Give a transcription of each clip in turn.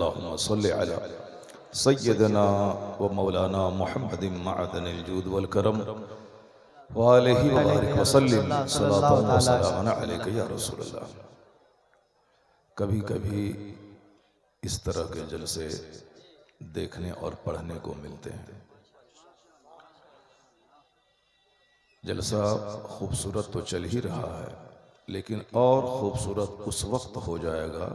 अल्लाहुम्मा सल्लि अला सय्यदना व मौलाना मुहम्मदिन मअदनिल जूद वल करम व अलैहि व बारिक व सल्लिम सलातन व सलामन अलैका या रसूलल्लाह। कभी कभी इस तरह के जलसे देखने और पढ़ने को मिलते हैं। जलसा खूबसूरत तो चल ही रहा है, लेकिन और खूबसूरत उस वक्त हो जाएगा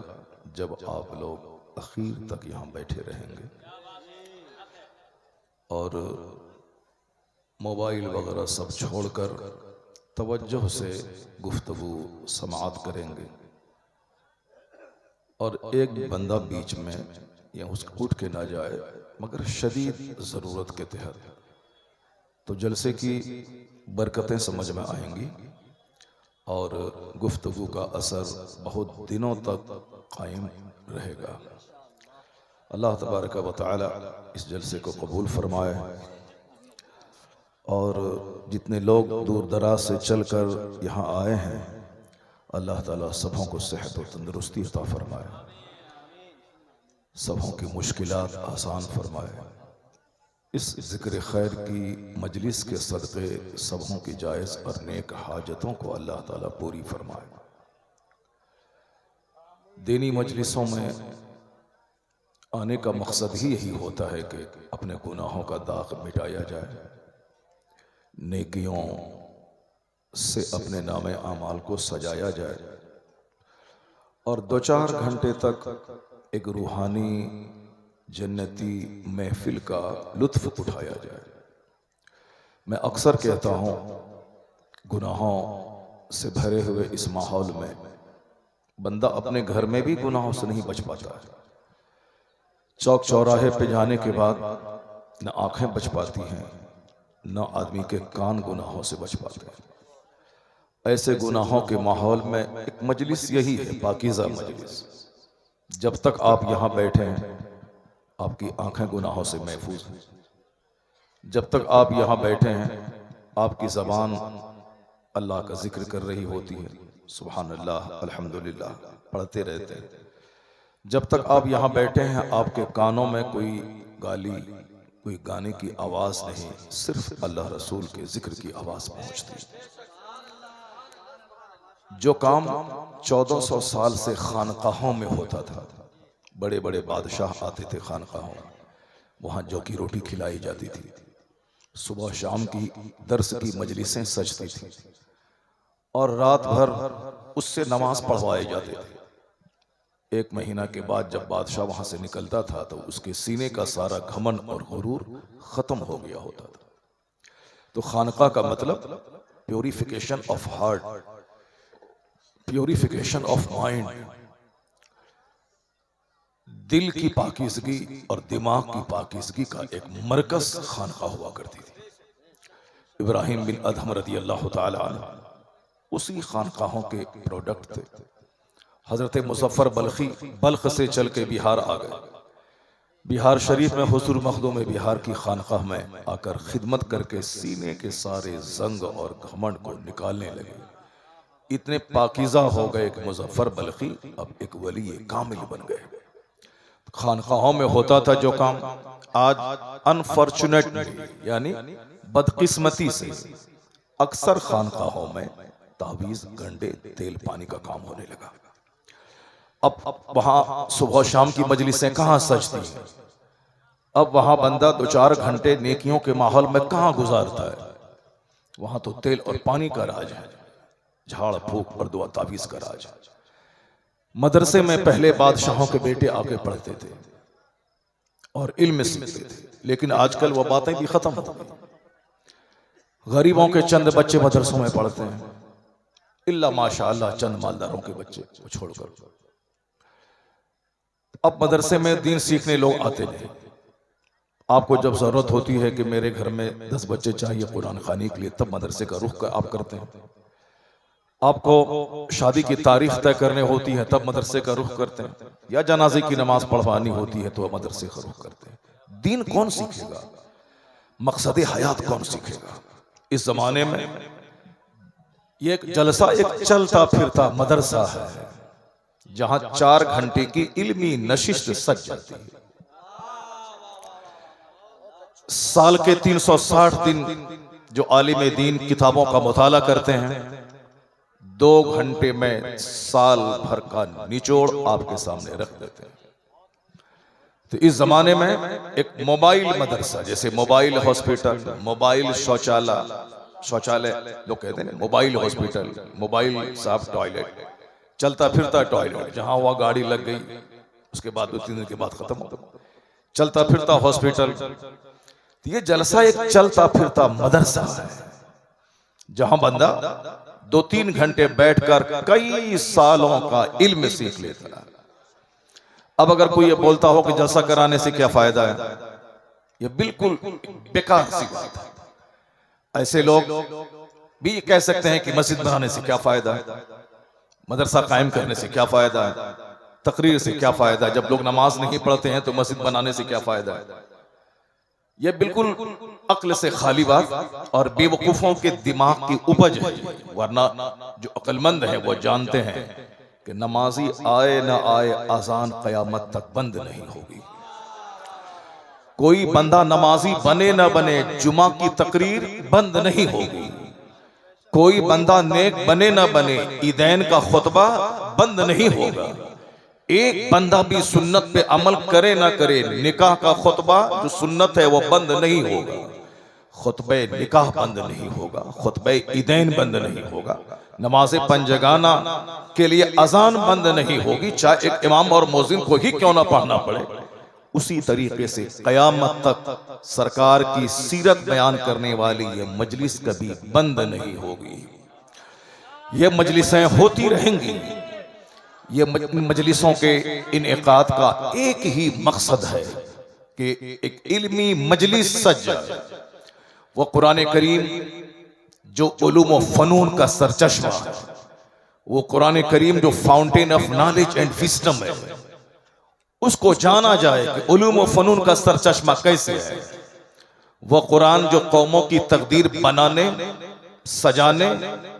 जब आप लोग आखिर तक यहाँ बैठे रहेंगे और मोबाइल वगैरह सब छोड़कर तवज्जो से गुफ्तगू समाअत करेंगे और एक बंदा बीच में या उसको उठ के ना जाए मगर शदीद ज़रूरत के तहत, तो जलसे की बरकतें समझ में आएंगी और गुफ्तगू का असर बहुत दिनों तक कायम रहेगा। अल्लाह तबारक व तआला इस जलसे को कबूल फरमाए और जितने लोग दूर दराज से चलकर यहाँ आए हैं, अल्लाह ताला सबों को सेहत और तंदुरुस्ती अता फरमाए, सबों की मुश्किलात आसान फरमाए। इस ज़िक्र खैर की मजलिस के सदक़े सबों की जायज़ और नेक हाजतों को अल्लाह ताला पूरी फरमाए। दीनी मजलिसों में आने का मकसद ही यही होता है कि अपने गुनाहों का दाग मिटाया जाए, नेकियों से अपने नामे आमाल को सजाया जाए और 2-4 घंटे तक एक रूहानी जन्नती महफिल का लुत्फ उठाया जाए। मैं अक्सर कहता हूँ, गुनाहों से भरे हुए इस माहौल में बंदा अपने घर में भी गुनाहों से नहीं बच पाता है। चौक चौराहे पे जाने के बाद न आंखें बच पाती हैं, न आदमी के कान गुनाहों से बच पाते हैं। ऐसे गुनाहों के माहौल में एक मजलिस यही है, पाकीज़ा मजलिस। जब तक आप यहाँ बैठे हैं आपकी आंखें गुनाहों से महफूज हैं। जब तक आप यहाँ बैठे हैं आपकी ज़बान अल्लाह का जिक्र कर रही होती है, सुभान अल्लाह अल्हम्दुलिल्लाह पढ़ते रहते हैं। जब तक आप यहाँ बैठे हैं आपके कानों में कोई गाली, कोई गाने की आवाज़ नहीं, सिर्फ अल्लाह रसूल के जिक्र की आवाज़ पहुँचती है। जो काम 1400 साल से खानकाहों में होता था, बड़े बड़े बादशाह आते थे खानकाहों में, वहाँ जौ की रोटी खिलाई जाती थी, सुबह शाम की दर्स की मजलिसें सजती थी और रात भर उससे नमाज पढ़वाए जाते थे। 1 महीना के बाद जब बादशाह वहाँ से निकलता था तो उसके सीने का सारा घमंड और गुरूर खत्म हो गया होता था। तो खानका का मतलब purification of heart, purification of mind, दिल की पाकीज़गी और दिमाग की पाकीज़गी का एक मरकज खानका हुआ करती थी। इब्राहिम बिन अदहम रज़ी अल्लाह ताला अन्हु उसी खानकाहों के प्रोडक्ट थे। हजरत मुज़फ़्फ़र बल्खी बल्ख से चल के बिहार आ गए। बिहार शरीफ में हुज़ूर मखदूम बिहार की खानकाह में आकर खिदमत करके सीने के सारे जंग और घमंड को निकालने लगे। इतने पाकीज़ा हो गए कि मुज़फ़्फ़र बल्खी अब एक वली कामिल बन गए। खानकाहों में होता था जो काम, आज अनफॉर्चुनेटली यानी बदकिस्मती से अक्सर खानकाहों में तावीज़, गंडे, तेल पानी का काम होने लगा। अब वहां सुबह शाम की मजलिसें कहाँ सजती हैं, अब वहां बंदा 2-4 घंटे नेकियों के माहौल में कहाँ गुजारता है। वहां तो तेल और पानी का राज है, झाड़ फूक और दुआ तावीज़ का राज है। मदरसे में पहले बादशाहों के बेटे आके पढ़ते थे और इल्म सीखते थे, लेकिन आजकल वो बातें भी खत्म हो गई। गरीबों के चंद बच्चे मदरसों में पढ़ते हैं, इल्ला माशाअल्लाह चंद मालदारों के बच्चे को छोड़कर। अब मदरसे में दीन सीखने लोग आते नहीं। आपको जब जरूरत होती है कि मेरे घर में 10 बच्चे चाहिए कुरान खानी के लिए, तब मदरसे का रुख आप करते हैं। आपको शादी की तारीख तय करने होती है तब मदरसे का रुख करते हैं, या जनाजे की नमाज पढ़वानी होती है तो मदरसे का रुख करते हैं। दीन कौन सीखेगा, मकसद हयात कौन सीखेगा। इस जमाने में ये एक जलसा एक चलता फिरता मदरसा है, जहां 4 घंटे की इल्मी नशिस्त सज जाती है। साल के 360 दिन जो आलिम दीन किताबों का मुताला करते हैं, 2 घंटे में साल भर का निचोड़ आपके सामने रख देते हैं। तो इस जमाने में एक मोबाइल मदरसा, जैसे मोबाइल हॉस्पिटल, मोबाइल शौचालय लोग कहते हैं, मोबाइल हॉस्पिटल, मोबाइल साफ टॉयलेट, चलता फिरता टॉयलेट, जहां हुआ गाड़ी लग गई उसके बाद 2-3 दिन के बाद खत्म हो गया, चलता फिरता हॉस्पिटल। ये जलसा एक चलता फिरता मदरसा है, जहां बंदा 2-3 घंटे बैठकर कई सालों का इल्म सीख लेता है। अब अगर कोई ये बोलता हो कि जलसा कराने से क्या फायदा है, ये बिल्कुल बेकार सी बात है। ऐसे लोग भी ये कह सकते हैं कि मस्जिद बनाने से क्या फायदा है, मदरसा कायम करने से क्या फायदा है, तकरीर से क्या फायदा है, जब लोग नमाज नहीं पढ़ते हैं तो मस्जिद बनाने से क्या फायदा है। यह बिल्कुल अक्ल से खाली बात और बेवकूफों के दिमाग की उपज है। वरना जो अक्लमंद है वो जानते हैं कि नमाजी आए ना आए, अजान कयामत तक बंद नहीं होगी। कोई बंदा नमाजी बने ना बने, जुमा की तकरीर बंद नहीं होगी। कोई बंदा नेक बने ना बने, ईदैन का खुतबा बंद नहीं होगा। एक बंदा भी सुन्नत पे अमल करे ना करे, निकाह का खुतबा जो सुन्नत है वो बंद नहीं होगा। खुतबे निकाह बंद नहीं होगा, खुतबे ईदैन बंद नहीं होगा, नमाज पंजगाना के लिए अजान बंद नहीं होगी, चाहे एक इमाम और मौजिन को ही क्यों ना पढ़ना पड़े। उसी तरीके से कयामत तक सरकार की सीरत बयान करने वाली ये मजलिस कभी बंद नहीं होगी। ये मजलिसें होती रहेंगी। ये मजलिसों के इनेकाद का एक ही मकसद है कि एक इल्मी मजलिस सज जाए। वो कुरान करीम जो उलूम व फनून का सरचश्मा है, वो कुरान करीम जो fountain of knowledge and wisdom है, उसको जाना जाए कि उलूम व फनून का सरचश्मा कैसे है। वो कुरान जो कौमों की तकदीर बनाने, सजाने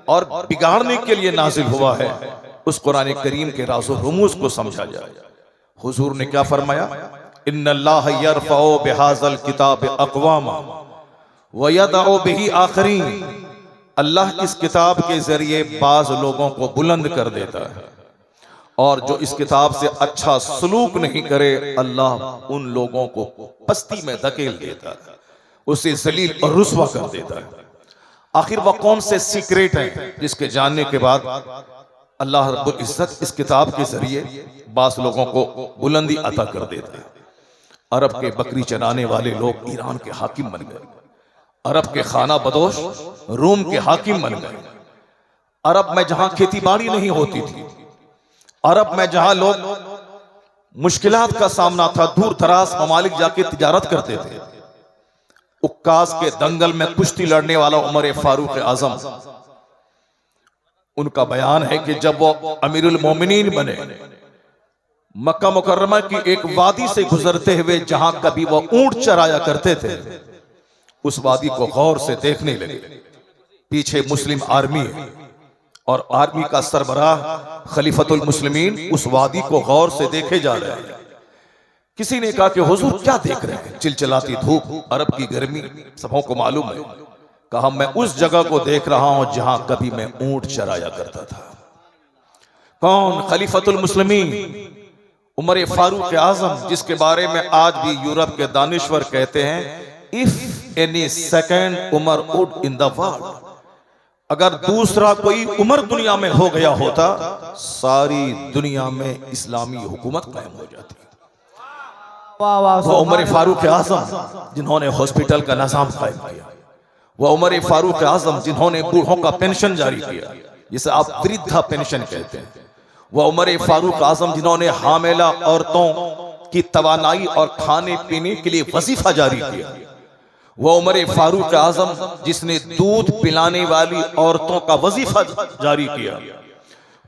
और बिगाड़ने के लिए नाजिल हुआ है, उस कुरान करीम के राज़ो रुमूज़ को समझा जाए। हुजूर ने क्या फरमाया, इन्नल्लाह यरफ़उ बिहाज़ल किताब अक़वामा व यदअउ बिही आख़रीन। अल्लाह इस किताब के जरिए बाज लोगों को बुलंद कर देता है, और जो इस किताब से अच्छा सलूक नहीं करे, अल्लाह उन लोगों को पस्ती में धकेल देता है, उसे जलील और रुस्वा कर देता है। आखिर वह कौन से सीक्रेट हैं जिसके जानने के बाद अल्लाह रब्बुल इज्जत इस किताब के जरिए बास लोगों को बुलंदी अता कर देते हैं। अरब के बकरी चराने वाले लोग ईरान के हाकिम बन गए, अरब के खाना बदोश रूम के हाकिम बन गए। अरब में जहां खेती बाड़ी नहीं होती थी, अरब में जहां लोग मुश्किलात का सामना था, दूर दराज ममालिक जाके तिजारत करते थे। उक्कास के दंगल में कुश्ती लड़ने वाला उमर फारूक आजम, उनका बयान है कि जब वो अमीरुल मोमिनीन बने, मक्का मुकर्रमा की एक वादी से गुजरते हुए जहां कभी वो ऊंट चराया करते थे, उस वादी को गौर से देखने लगे। पीछे मुस्लिम आर्मी है और आर्मी का सरबराह खलीफतुल मुस्लिमीन उस वादी को गौर से देखे जा रहे हैं। किसी ने कहा कि हुजूर क्या देख रहे हैं, चिलचिलाती धूप, अरब की गर्मी सबों को मालूम है। कहा मैं उस जगह को देख रहा हूं जहां कभी मैं ऊंट चराया करता था। कौन? खलीफतुल मुस्लिमीन उमर फारूक आजम, जिसके बारे में आज भी यूरोप के दानिश्वर कहते हैं, if any second Umar would in the world, अगर दूसरा कोई उमर दुनिया में हो गया होता, सारी दुनिया में इस्लामी हुकूमत कायम हो जाती। वो उमर फारूक आजम जिन्होंने हॉस्पिटल का निजाम कायम किया, वह उमर फारूक आजम जिन्होंने बूढ़ों का पेंशन जारी किया, जिसे आप वृद्धा पेंशन कहते हैं। वह उमर फारूक आजम जिन्होंने हामिला औरतों की तवानाई और खाने पीने के लिए वजीफा जारी किया। वह उमर फारूक आजम जिसने दूध पिलाने वाली औरतों का वजीफा जारी किया।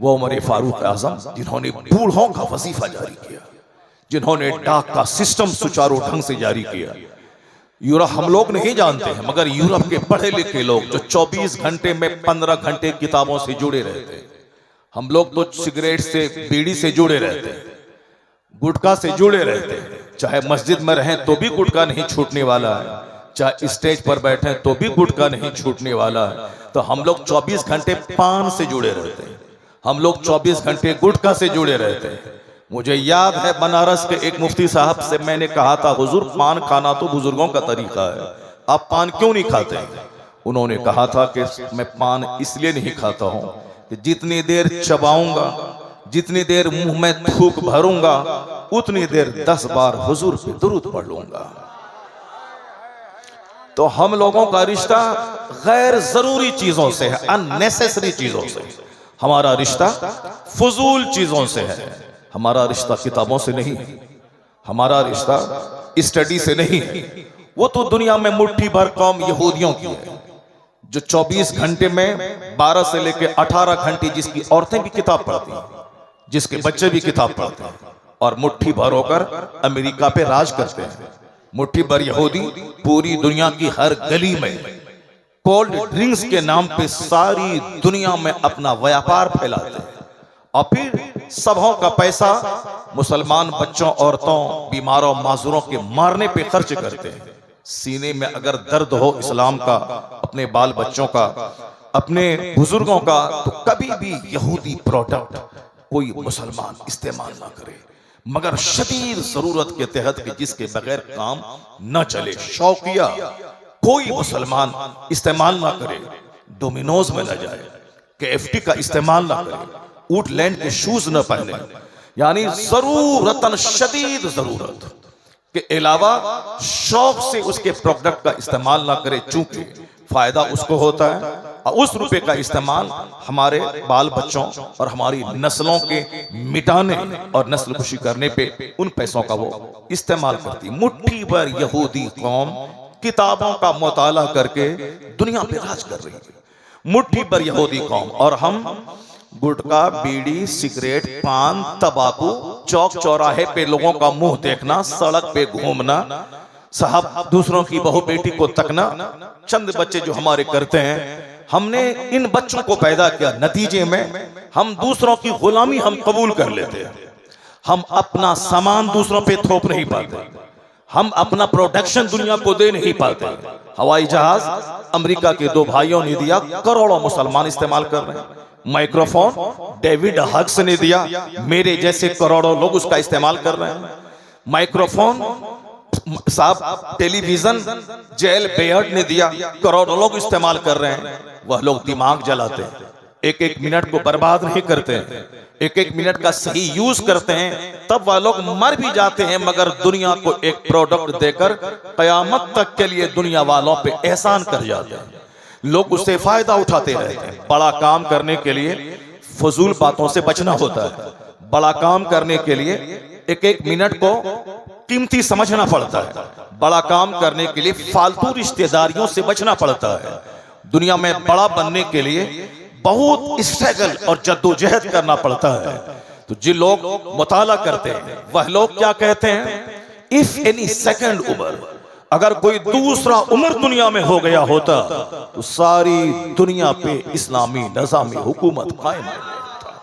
वह उमर फारूक आजम जिन्होंने बूढ़ों का वजीफा जारी किया, जिन्होंने डाक का सिस्टम सुचारू ढंग से जारी किया। यूरोप हम लोग नहीं जानते हैं, मगर यूरोप के पढ़े लिखे लोग जो 24 घंटे में 15 घंटे किताबों से जुड़े रहते हैं, हम लोग तो सिगरेट से, बीड़ी से जुड़े रहते हैं, गुटखा से जुड़े रहते हैं। चाहे मस्जिद में रहें तो भी गुटखा नहीं छूटने वाला है, चाहे स्टेज पर बैठे तो भी गुटखा नहीं छूटने वाला है। तो हम लोग 24 घंटे पान से जुड़े रहते हैं, हम लोग 24 घंटे गुटखा से जुड़े रहते हैं। मुझे याद है बनारस के एक मुफ्ती साहब से मैंने कहा था, हुजूर पान खाना तो बुजुर्गों का तरीका है, आप पान क्यों नहीं खाते? उन्होंने कहा था कि मैं पान इसलिए नहीं खाता हूं कि जितनी देर चबाऊंगा, जितनी देर मुंह में थूक भरूंगा, उतनी देर 10 बार हुजूर पे दुरूद पढ़ लूंगा। तो हम लोगों का रिश्ता गैर जरूरी चीजों से है, अननेसेसरी चीजों से। हमारा रिश्ता फजूल चीजों से है। हमारा रिश्ता किताबों से नहीं है, हमारा रिश्ता स्टडी से नहीं है। वो तो दुनिया में मुट्ठी भर कौम यहूदियों की है जो 24 घंटे में 12 से लेकर 18 घंटे जिसकी औरतें भी किताब पढ़ती हैं, जिसके बच्चे भी किताब पढ़ते हैं, और मुट्ठी भर होकर अमेरिका पे राज करते हैं। मुट्ठी भर यहूदी पूरी दुनिया की हर गली में कोल्ड ड्रिंक्स के नाम पे सारी दुनिया में अपना व्यापार फैलाते हैं, और फिर सबों का पैसा मुसलमान बच्चों, औरतों, बीमारों, माजूरों के मारने पे खर्च करते हैं। सीने में अगर दर्द हो इस्लाम का, अपने बाल बच्चों का, अपने बुजुर्गों का, तो कभी भी यहूदी प्रोडक्ट कोई मुसलमान इस्तेमाल ना करे, मगर शदीद जरूरत के तहत कि जिसके बगैर काम न चले, शौकिया कोई मुसलमान इस्तेमाल ना करे। डोमिनोज में न जाए, KFT का इस्तेमाल ना करे, वुडलैंड के शूज न पहने, यानी जरूरतन शदीद जरूरत के अलावा शौक से उसके प्रोडक्ट का इस्तेमाल ना करे, चूंकि फायदा उसको होता है और उस रुपए का इस्तेमाल हमारे बाल बच्चों और हमारी नस्लों के मिटाने और नस्ल खुशी करने पे उन पैसों का वो इस्तेमाल करती। मुट्ठी भर यहूदी कौम किताबों का मुताला करके दुनिया पे राज कर रही है, मुट्ठी भर यहूदी कौम। और हम गुटखा, बीड़ी, सिगरेट, पान, तंबाकू, चौक चौराहे पे लोगों का मुंह देखना, सड़क पे घूमना, साहब दूसरों की बहू बेटी को तकना, चंद बच्चे जो हमारे करते हैं, हमने इन बच्चों को पैदा किया, नतीजे में हम दूसरों की गुलामी हम कबूल कर लेते हैं। हम अपना सामान दूसरों पे थोप नहीं पाते, हम अपना प्रोडक्शन दुनिया को दे नहीं पाते। हवाई जहाज अमेरिका के 2 भाइयों ने दिया, करोड़ों मुसलमान इस्तेमाल कर रहे हैं। माइक्रोफोन डेविड हक्स ने दिया, मेरे जैसे करोड़ों लोग उसका इस्तेमाल कर रहे हैं। माइक्रोफोन साहब, टेलीविजन जेल बेयर्ड ने दिया, करोड़ों लोग इस्तेमाल कर रहे हैं। वह लोग दिमाग जलाते हैं, एक एक मिनट को बर्बाद नहीं करते हैं, एक एक मिनट का सही यूज करते हैं, तब वह लोग मर भी जाते हैं, मगर दुनिया को एक प्रोडक्ट देकर कयामत तक के लिए दुनिया वालों पे एहसान कर जाते हैं। लोग उससे फायदा उठाते रहते हैं। बड़ा काम करने के लिए फजूल बातों से बचना होता है, बड़ा काम करने के लिए एक एक मिनट को कीमती समझना पड़ता है, बड़ा काम करने के लिए फालतू रिश्तेदारियों से बचना पड़ता है। दुनिया में बड़ा बनने के लिए बहुत स्ट्रगल और जद्दोजहद करना पड़ता है। तो जिन लोग मुताला करते हैं वह लोग क्या कहते हैं, इफ एनी सेकंड उमर, अगर कोई दूसरा उमर दुनिया में हो गया होता तो सारी दुनिया पे इस्लामी निज़ामी हुकूमत कायम हो जाता,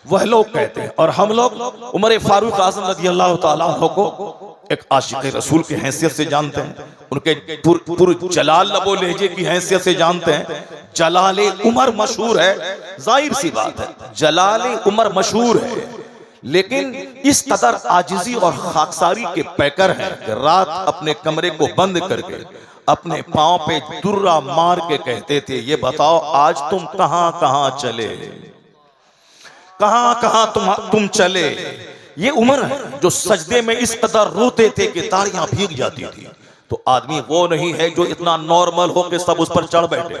वह लोग कहते हैं। और हम लोग उमर फारूक आज़म रज़ी अल्लाह ताला अन्हु को एक आशिक़ रसूल की हैसियत से जानते हैं, उनके पुर जलाल लबो लहजे की हैसियत से जानते हैं। जलाले उमर मशहूर है, जाहिर सी बात है जलाले उमर मशहूर है, लेकिन इस कदर आजिजी और खाकसारी के पैकर हैं कि रात अपने कमरे को बंद करके अपने पांव पे दुर्रा मार के कहते थे, ये बताओ आज तुम कहां कहां चले, कहां कहां तुम चले। ये उमर है जो सजदे में इस कदर रोते थे कि तारियां भीग जाती थी। तो आदमी वो नहीं है जो इतना नॉर्मल हो के सब उस पर चढ़ बैठे,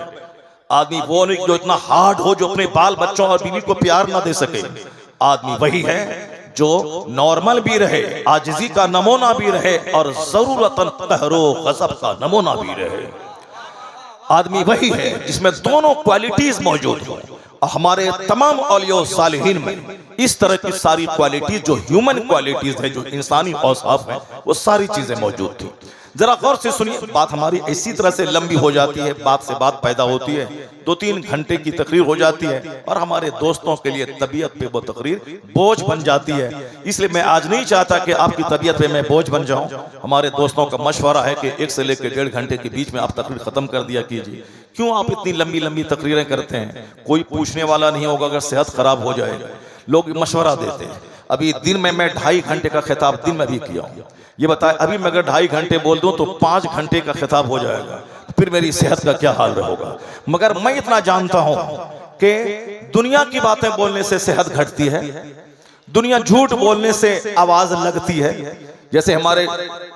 आदमी वो नहीं जो इतना हार्ड हो जो अपने बाल बच्चों और बीवी को प्यार ना दे सके। आदमी वही है जो नॉर्मल भी रहे, आजिजी का नमूना भी रहे और जरूरतन कहरो गज़ब का नमूना भी रहे। आदमी वही है जिसमें दोनों क्वालिटीज मौजूद हो। हमारे तमाम औलिया सालिहीन में इस तरह की सारी क्वालिटीज जो ह्यूमन क्वालिटीज है, जो इंसानी औसाफ है, वो सारी चीजें मौजूद थी। जरा गौर से सुनिए, बात हमारी इसी तरह से लंबी हो जाती है, बात से बात पैदा होती है, 2-3 घंटे की तकरीर हो जाती है और हमारे दोस्तों के लिए तबीयत पे वो तकरीर बोझ बन जाती है। इसलिए मैं आज नहीं चाहता कि आपकी तबीयत पे मैं बोझ बन जाऊं। हमारे दोस्तों का मशवरा है कि 1 से लेकर 1.5 घंटे के बीच में आप तकरीर खत्म कर दिया कीजिए। क्यों आप इतनी लंबी लंबी तकरीरें करते हैं? कोई पूछने वाला नहीं होगा अगर सेहत खराब हो जाए। लोग मशवरा देते हैं। अभी दिन में मैं 2.5 घंटे का खिताब दिन में भी किया हूं। ये बताए, अभी मैं अगर 2.5 घंटे बोल दूं तो 5 घंटे का खिताब हो जाएगा, फिर मेरी सेहत का क्या हाल होगा। मगर मैं इतना जानता हूं कि दुनिया की बातें बोलने से सेहत घटती है, दुनिया झूठ बोलने से आवाज लगती है। जैसे हमारे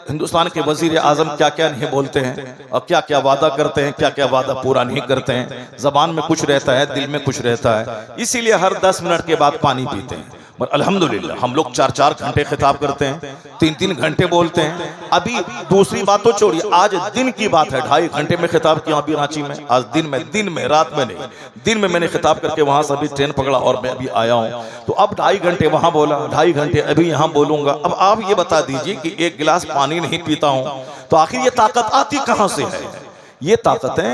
हिंदुस्तान के वजीर आजम क्या क्या नहीं बोलते हैं और क्या क्या वादा करते हैं, क्या क्या वादा पूरा नहीं करते हैं। जबान में कुछ रहता है, दिल में कुछ रहता है, इसीलिए हर 10 मिनट के बाद पानी पीते हैं। पर अल्हम्दुलिल्लाह हम लोग 4-4 घंटे खिताब करते हैं, 3-3 घंटे बोलते हैं। अभी दूसरी बात तो छोड़िए, आज दिन की बात है, 2.5 घंटे में खिताब किया अभी रांची में। आज दिन में रात में नहीं, दिन में मैंने खिताब करके वहां से अभी ट्रेन पकड़ा और मैं अभी आया हूं। तो अब 2.5 घंटे वहां बोला, 2.5 घंटे अभी यहां बोलूंगा। अब आप ये बता दीजिए कि 1 गिलास पानी नहीं पीता हूं तो आखिर ये ताकत आती कहां से है? ये ताकतें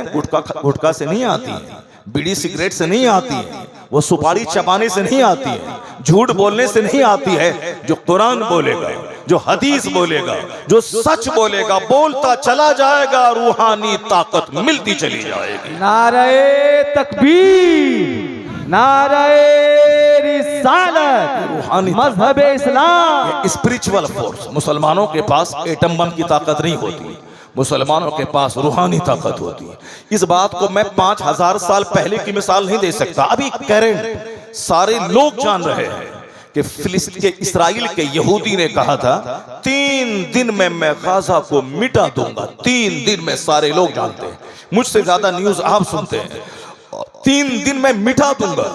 गुटखा से नहीं आती है, बीड़ी सिगरेट से नहीं आती है, वो सुपारी चबाने से नहीं आती है, झूठ बोलने से नहीं आती है। जो कुरान बोलेगा, जो हदीस बोलेगा, जो सच बोलेगा, बोलता चला जाएगा, रूहानी ताकत मिलती चली जाएगी। नारे तकबीर, नारे रिसालत, रूहानी मजहबे इस्लाम, स्पिरिचुअल फोर्स। मुसलमानों के पास एटम बम की ताकत नहीं होती, मुसलमानों के पास रूहानी ताकत होती है। इस बात को मैं 5000 साल पहले की मिसाल नहीं दे सकता, अभी करंट सारे लोग जान रहे हैं कि फिलिस्तीन के, इसराइल के यहूदी ने कहा था 3 दिन में मैं गाजा को मिटा दूंगा। 3 दिन में सारे लोग जानते हैं, मुझसे ज्यादा न्यूज आप सुनते हैं। 3 दिन में मिटा दूंगा,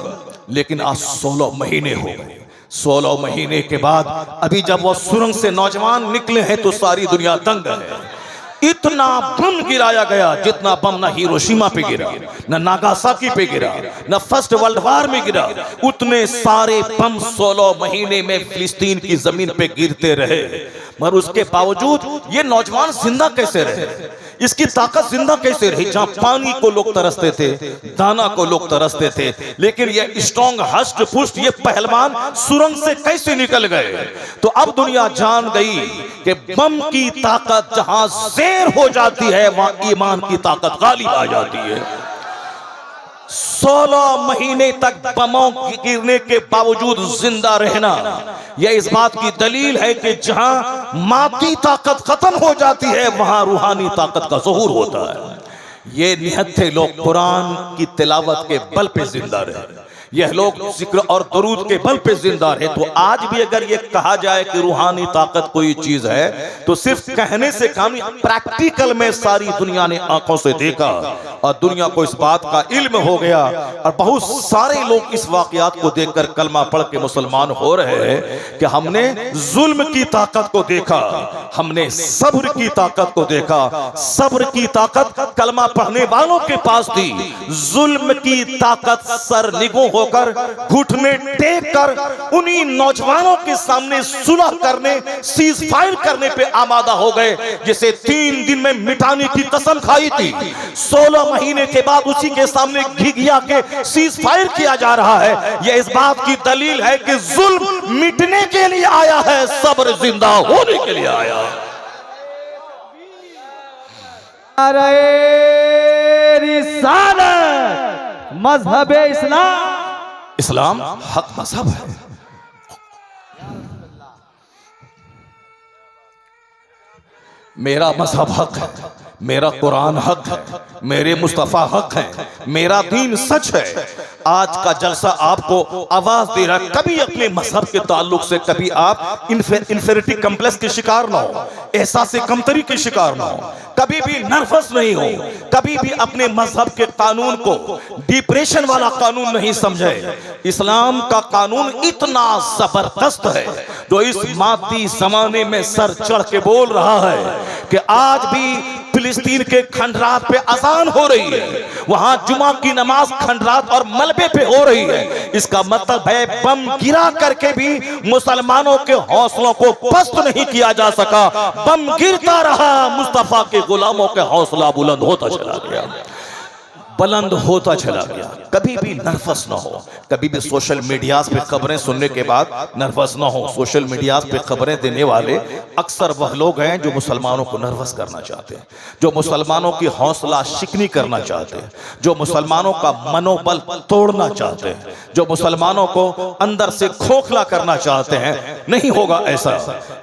लेकिन आज 16 महीने हो गए। 16 महीने के बाद अभी जब वो सुरंग से नौजवान निकले हैं तो सारी दुनिया दंग है। इतना बम गिराया गया जितना बम ना हिरोशिमा पे गिरा, ना नागासाकी पे गिरा, ना फर्स्ट वर्ल्ड वॉर में गिरा, उतने सारे बम 16 महीने में फिलिस्तीन की जमीन पे गिरते रहे। मगर उसके बावजूद ये नौजवान जिंदा कैसे रहे? इसकी ताकत जिंदा कैसे रही? जहां पानी को लोग तरसते थे, दाना को लोग तरसते थे, लेकिन ये स्ट्रॉन्ग हष्ट पुष्ट ये पहलवान सुरंग से कैसे निकल गए? तो अब दुनिया जान गई कि बम की ताकत जहां ज़ेर हो जाती है वहां ईमान की ताकत गालिब आ जाती है। 16 महीने तक बमों गिरने के बावजूद जिंदा रहना, यह इस बात की दलील है कि जहां मादी ताकत खत्म हो जाती है वहां रूहानी ताकत का ज़हूर होता है। ये निहत्थे लोग कुरान की तिलावत के बल पे जिंदा रहे, यह लोग जिक्र और दरूद के बल पे जिंदा रहे। तो आज भी अगर ये कहा जाए कि रूहानी ताकत कोई चीज है तो सिर्फ कहने से काम नहीं, प्रैक्टिकल में सारी दुनिया ने आंखों से देखा और दुनिया को इस बात का इल्म हो गया और बहुत सारे लोग इस वाकयात को देखकर कलमा पढ़ के मुसलमान हो रहे हैं कि हमने जुल्म की ताकत को देखा, हमने सब्र की ताकत को देखा। सब्र की ताकत कलमा पढ़ने वालों के पास थी, जुल्म की ताकत सर निगो होकर घुटने टेक कर उन्हीं नौजवानों के सामने सुलह करने, सीज फायर करने पे आमादा हो गए जिसे 3 दिन में मिटाने की कसम खाई थी। 16 महीने के बाद उसी के सामने घिघिया के सीज फायर किया जा रहा है। यह इस बात की दलील है कि जुल्म मिटने के लिए आया है, सब्र जिंदा होने के लिए आया है। रिसालत, मजहबे इस्लाम, इस्लाम हक मजहब है। मेरा मजहब हक है, मेरा कुरान हक है, मेरे मुस्तफा हक है, मेरा दीन सच है। आज का जलसा आपको आवाज दे रहा है, कभी अपने मजहब के ताल्लुक से कभी आप इंफेरिटी कम्प्लेक्स के शिकार ना हो, एहसास कमतरी के शिकार ना हो, कभी भी नर्वस नहीं हो, कभी भी अपने मजहब के कानून को डिप्रेशन वाला कानून नहीं समझे। इस्लाम का कानून इतना जबरदस्त है जो इस मादी जमाने में सर चढ़ के बोल रहा है कि आज भी फिलिस्तीन के खंडरात पे अजान हो रही है, वहां जुमा की नमाज खंडरात और मलबे पे हो रही है। इसका मतलब है बम गिरा करके भी मुसलमानों के हौसलों को पस्त नहीं किया जा सका। बम गिरता रहा, मुस्तफा के गुलामों के हौसला बुलंद होता चला गया, बुलंद होता चला गया। कभी भी नर्वस ना हो, कभी भी सोशल मीडिया पे खबरें सुनने के बाद नर्वस ना हो। सोशल मीडिया पे खबरें देने वाले अक्सर वह लोग हैं जो मुसलमानों को नर्वस करना चाहते हैं, जो मुसलमानों की हौसला शिकनी करना चाहते हैं, जो मुसलमानों का मनोबल तोड़ना चाहते हैं, जो मुसलमानों को अंदर से खोखला करना चाहते हैं। नहीं होगा ऐसा,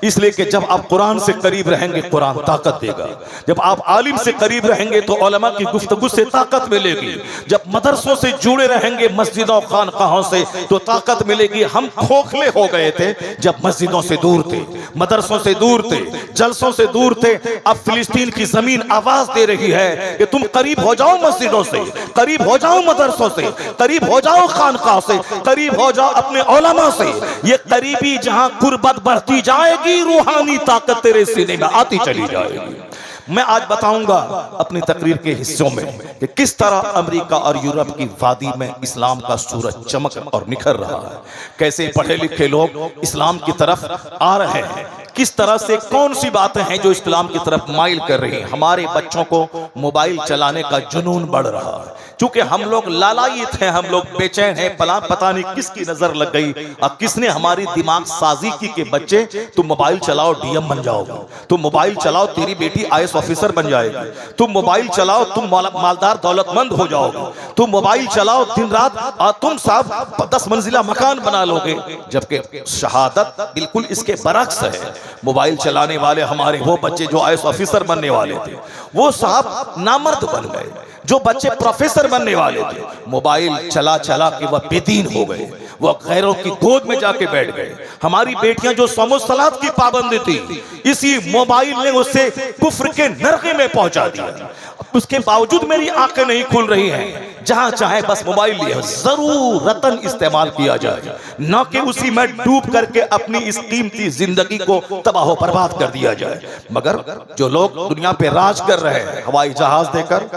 इसलिए कि जब आप कुरान से करीब रहेंगे कुरान ताकत देगा, जब आप आलिम से करीब रहेंगे तो उलमा की गुफ्तगू से ताकत मिलेगी, जब मदरसों से जुड़े रहेंगे मस्जिदों खानकाहों से तो ताकत मिलेगी। हम खोखले हो गए थे जब मस्जिदों से दूर थे, मदरसों से दूर थे, जलसों से दूर थे। अब फिलिस्तीन की जमीन आवाज दे रही है कि तुम करीब हो जाओ मस्जिदों से, करीब हो जाओ मदरसों से, करीब हो जाओ खानकाहों से, करीब हो जाओ अपने उलमा से। ये करीबी जहां कुर्बत बढ़ती जाएगी, रूहानी ताकत तेरे सीने में आती चली जाएगी। मैं आज बताऊंगा अपनी तकरीर के हिस्सों में कि किस तरह अमेरिका और यूरोप की वादी में इस्लाम का सूरज चमक और निखर रहा है, कैसे पढ़े लिखे लोग इस्लाम की तरफ आ रहे हैं, किस तरह से कौन सी बातें हैं जो इस्लाम की तरफ माइल कर रही हैं। हमारे बच्चों को मोबाइल चलाने का जुनून बढ़ रहा है, चूंकि हम लोग लालायित हैं, हम लोग बेचैन हैं। पता नहीं किसकी नजर लग गई और किसने हमारी दिमाग साजी की कि बच्चे तुम मोबाइल चलाओ डीएम बन जाओगे, तुम मोबाइल चलाओ तेरी बेटी आईएएस ऑफिसर बन जाएगी, तुम मोबाइल चलाओ तुम मालदार दौलतमंद हो जाओगे, तुम मोबाइल चलाओ दिन रात और तुम साहब 10 मंजिला मकान बना लोगे। जबकि शहादत बिल्कुल इसके बरक्स है। मोबाइल चलाने वाले हमारे वो बच्चे जो आईएएस ऑफिसर बनने वाले थे वो साहब नामर्द बन गए, जो बच्चे प्रोफेसर बनने वाले थे मोबाइल चला चला के वह बेदीन हो गए, वह गैरों की गोद में जाके बैठ गए। हमारी बेटियां जो सलात की पाबंदी थी, इसी मोबाइल ने उसे कुफ्र के नरके में पहुंचा दिया। उसके बावजूद मेरी आंखें नहीं खुल रही हैं। जहां चाहे बस मोबाइल लिया, जरूरतन इस्तेमाल किया जाए, न कि उसी में डूब करके अपनी इस कीमती जिंदगी को तबाह बर्बाद कर दिया जाए। मगर जो लोग दुनिया पे राज कर रहे हैं, हवाई जहाज देकर,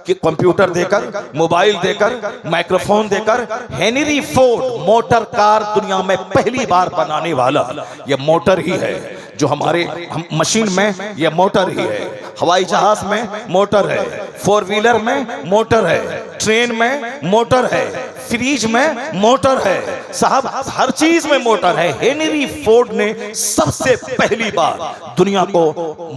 कंप्यूटर देकर, मोबाइल देकर, माइक्रोफोन देकर, हेनरी फोर्ड मोटर कार दुनिया में पहली बार बनाने वाला यह मोटर ही है। जो हमारे मशीन में यह मोटर ही है, हवाई जहाज में मोटर है, 4 व्हीलर में मोटर है, ट्रेन में मोटर है, फ्रिज में मोटर है, साहब हर चीज में मोटर है। हेनरी फोर्ड ने सबसे पहली बार दुनिया को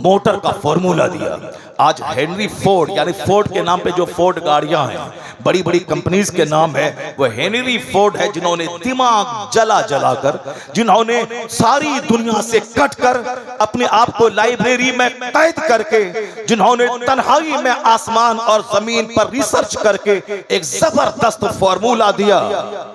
मोटर का फॉर्मूला दिया। आज हेनरी फोर्ड यानी फोर्ड के नाम पे जो फोर्ड गाड़ियां हैं, बड़ी बड़ी कंपनीज के नाम है, वो हेनरी फोर्ड है जिन्होंने दिमाग जला जला कर, जिन्होंने सारी दुनिया से कट कर अपने आप को लाइब्रेरी में कैद करके, जिन्होंने तन्हाई में आसमान और जमीन पर रिसर्च करके एक जबरदस्त फॉर्मूला दिया।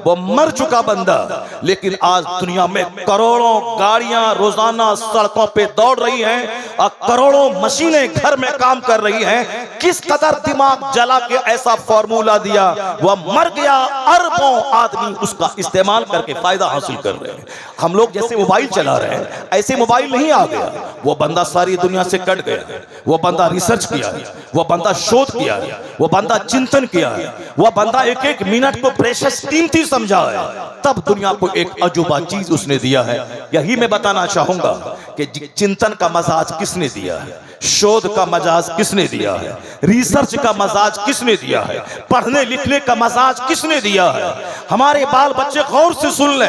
वो मर चुका बंदा, लेकिन आज दुनिया में करोड़ों गाड़ियां रोजाना सड़कों पे दौड़ रही हैं और करोड़ों मशीनें घर में काम कर रही हैं। किस कदर दिमाग जला के ऐसा फॉर्मूला दिया, वह मर गया। अरबों आदमी उसका इस्तेमाल करके फायदा हासिल कर रहे हैं। हम लोग जैसे मोबाइल चला रहे हैं, ऐसे मोबाइल नहीं आ गया। वो बंदा सारी दुनिया से कट गया, वो बंदा रिसर्च किया है, वो बंदा शोध किया है, वो बंदा चिंतन किया है, वो बंदा एक एक मिनट को प्रेशियस कीमती समझा है, तब दुनिया को एक अजूबा चीज उसने दिया है। यही मैं बताना चाहूंगा कि चिंतन का मजाज किसने दिया है, शोध का मजाज किसने दिया है, रिसर्च का मजाज किसने दिया है, पढ़ने लिखने का मजाज किसने दिया है। हमारे बाल बच्चे गौर से सुन ले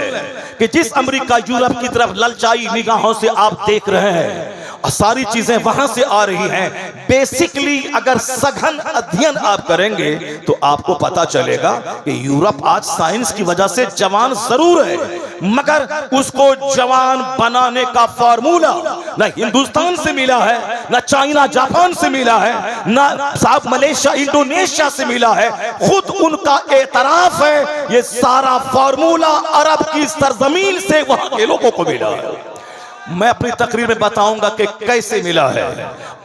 कि जिस अमेरिका यूरोप की तरफ ललचाई निगाहों से आप देख रहे हैं, और सारी चीजें वहां से आ रही हैं। बेसिकली अगर सघन अध्ययन आप करेंगे तो आपको पता चलेगा कि यूरोप आज साइंस की वजह से जवान जरूर है, मगर उसको जवान बनाने का फार्मूला न हिंदुस्तान से मिला है, न चाइना जापान से मिला है, न साहब मलेशिया इंडोनेशिया से मिला है। खुद उनका एतराफ है ये सारा फार्मूला अरब की सरजमीन से वहां के लोगों को मिला है। मैं अपनी तकरीर में बताऊंगा कि कैसे मिला है,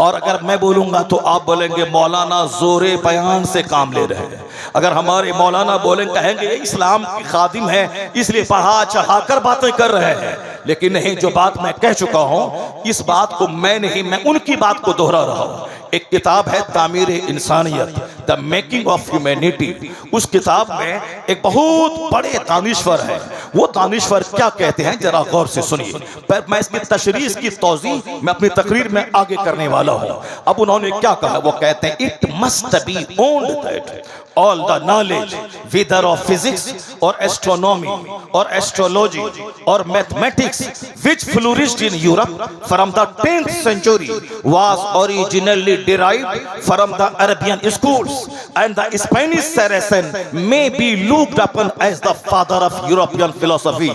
और अगर मैं बोलूंगा तो आप बोलेंगे मौलाना जोरे बयान से काम ले रहे हैं। अगर हमारे मौलाना बोलेंगे, कहेंगे इस्लाम की खादिम है इसलिए पढ़ा चढ़ाकर बातें कर रहे हैं। लेकिन नहीं, जो बात मैं कह चुका हूं इस बात को मैं नहीं, मैं उनकी बात को दोहरा रहा हूं एक किताब है तामीर इंसानियत, द मेकिंग ऑफ ह्यूमैनिटी। उस किताब में एक बहुत बड़े दानिश्वर है, वो दानिश्वर क्या कहते हैं जरा गौर से सुनिए। पर मैं इसकी तशरीह, इसकी तौज़ीह मैं अपनी तकरीर में आगे करने वाला हूँ। अब उन्होंने क्या कहा, वो कहते हैं it must be owned that all the knowledge whether of physics or astronomy or astrology or mathematics which flourished in Europe from the 10th century was originally derived from the Arabian schools, and the Spanish Saracen may be looked upon as the father of European philosophy।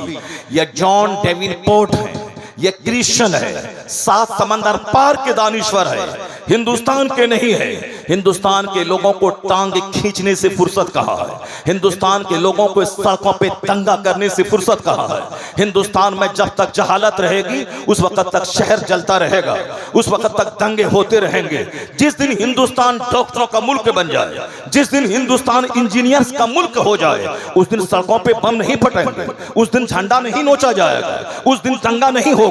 यह John डेविनपोर्ट है, ये Christian है, 7 समंदर पार के दानिश्वर है, हिंदुस्तान के नहीं है। हिंदुस्तान के लोगों को टांग खींचने से फुर्सत कहा है, हिंदुस्तान के लोगों को सड़कों पे दंगा करने से फुर्सत कहा है। हिंदुस्तान में जब तक जहालत रहेगी उस वक्त तक शहर जलता रहेगा, उस वक्त तक दंगे होते रहेंगे। जिस दिन हिंदुस्तान डॉक्टरों का मुल्क बन जाए, जिस दिन हिंदुस्तान इंजीनियर्स का मुल्क हो जाए, उस दिन सड़कों पे बम नहीं फटेंगे, उस दिन झंडा नहीं नोचा जाएगा, उस दिन दंगा नहीं होगा।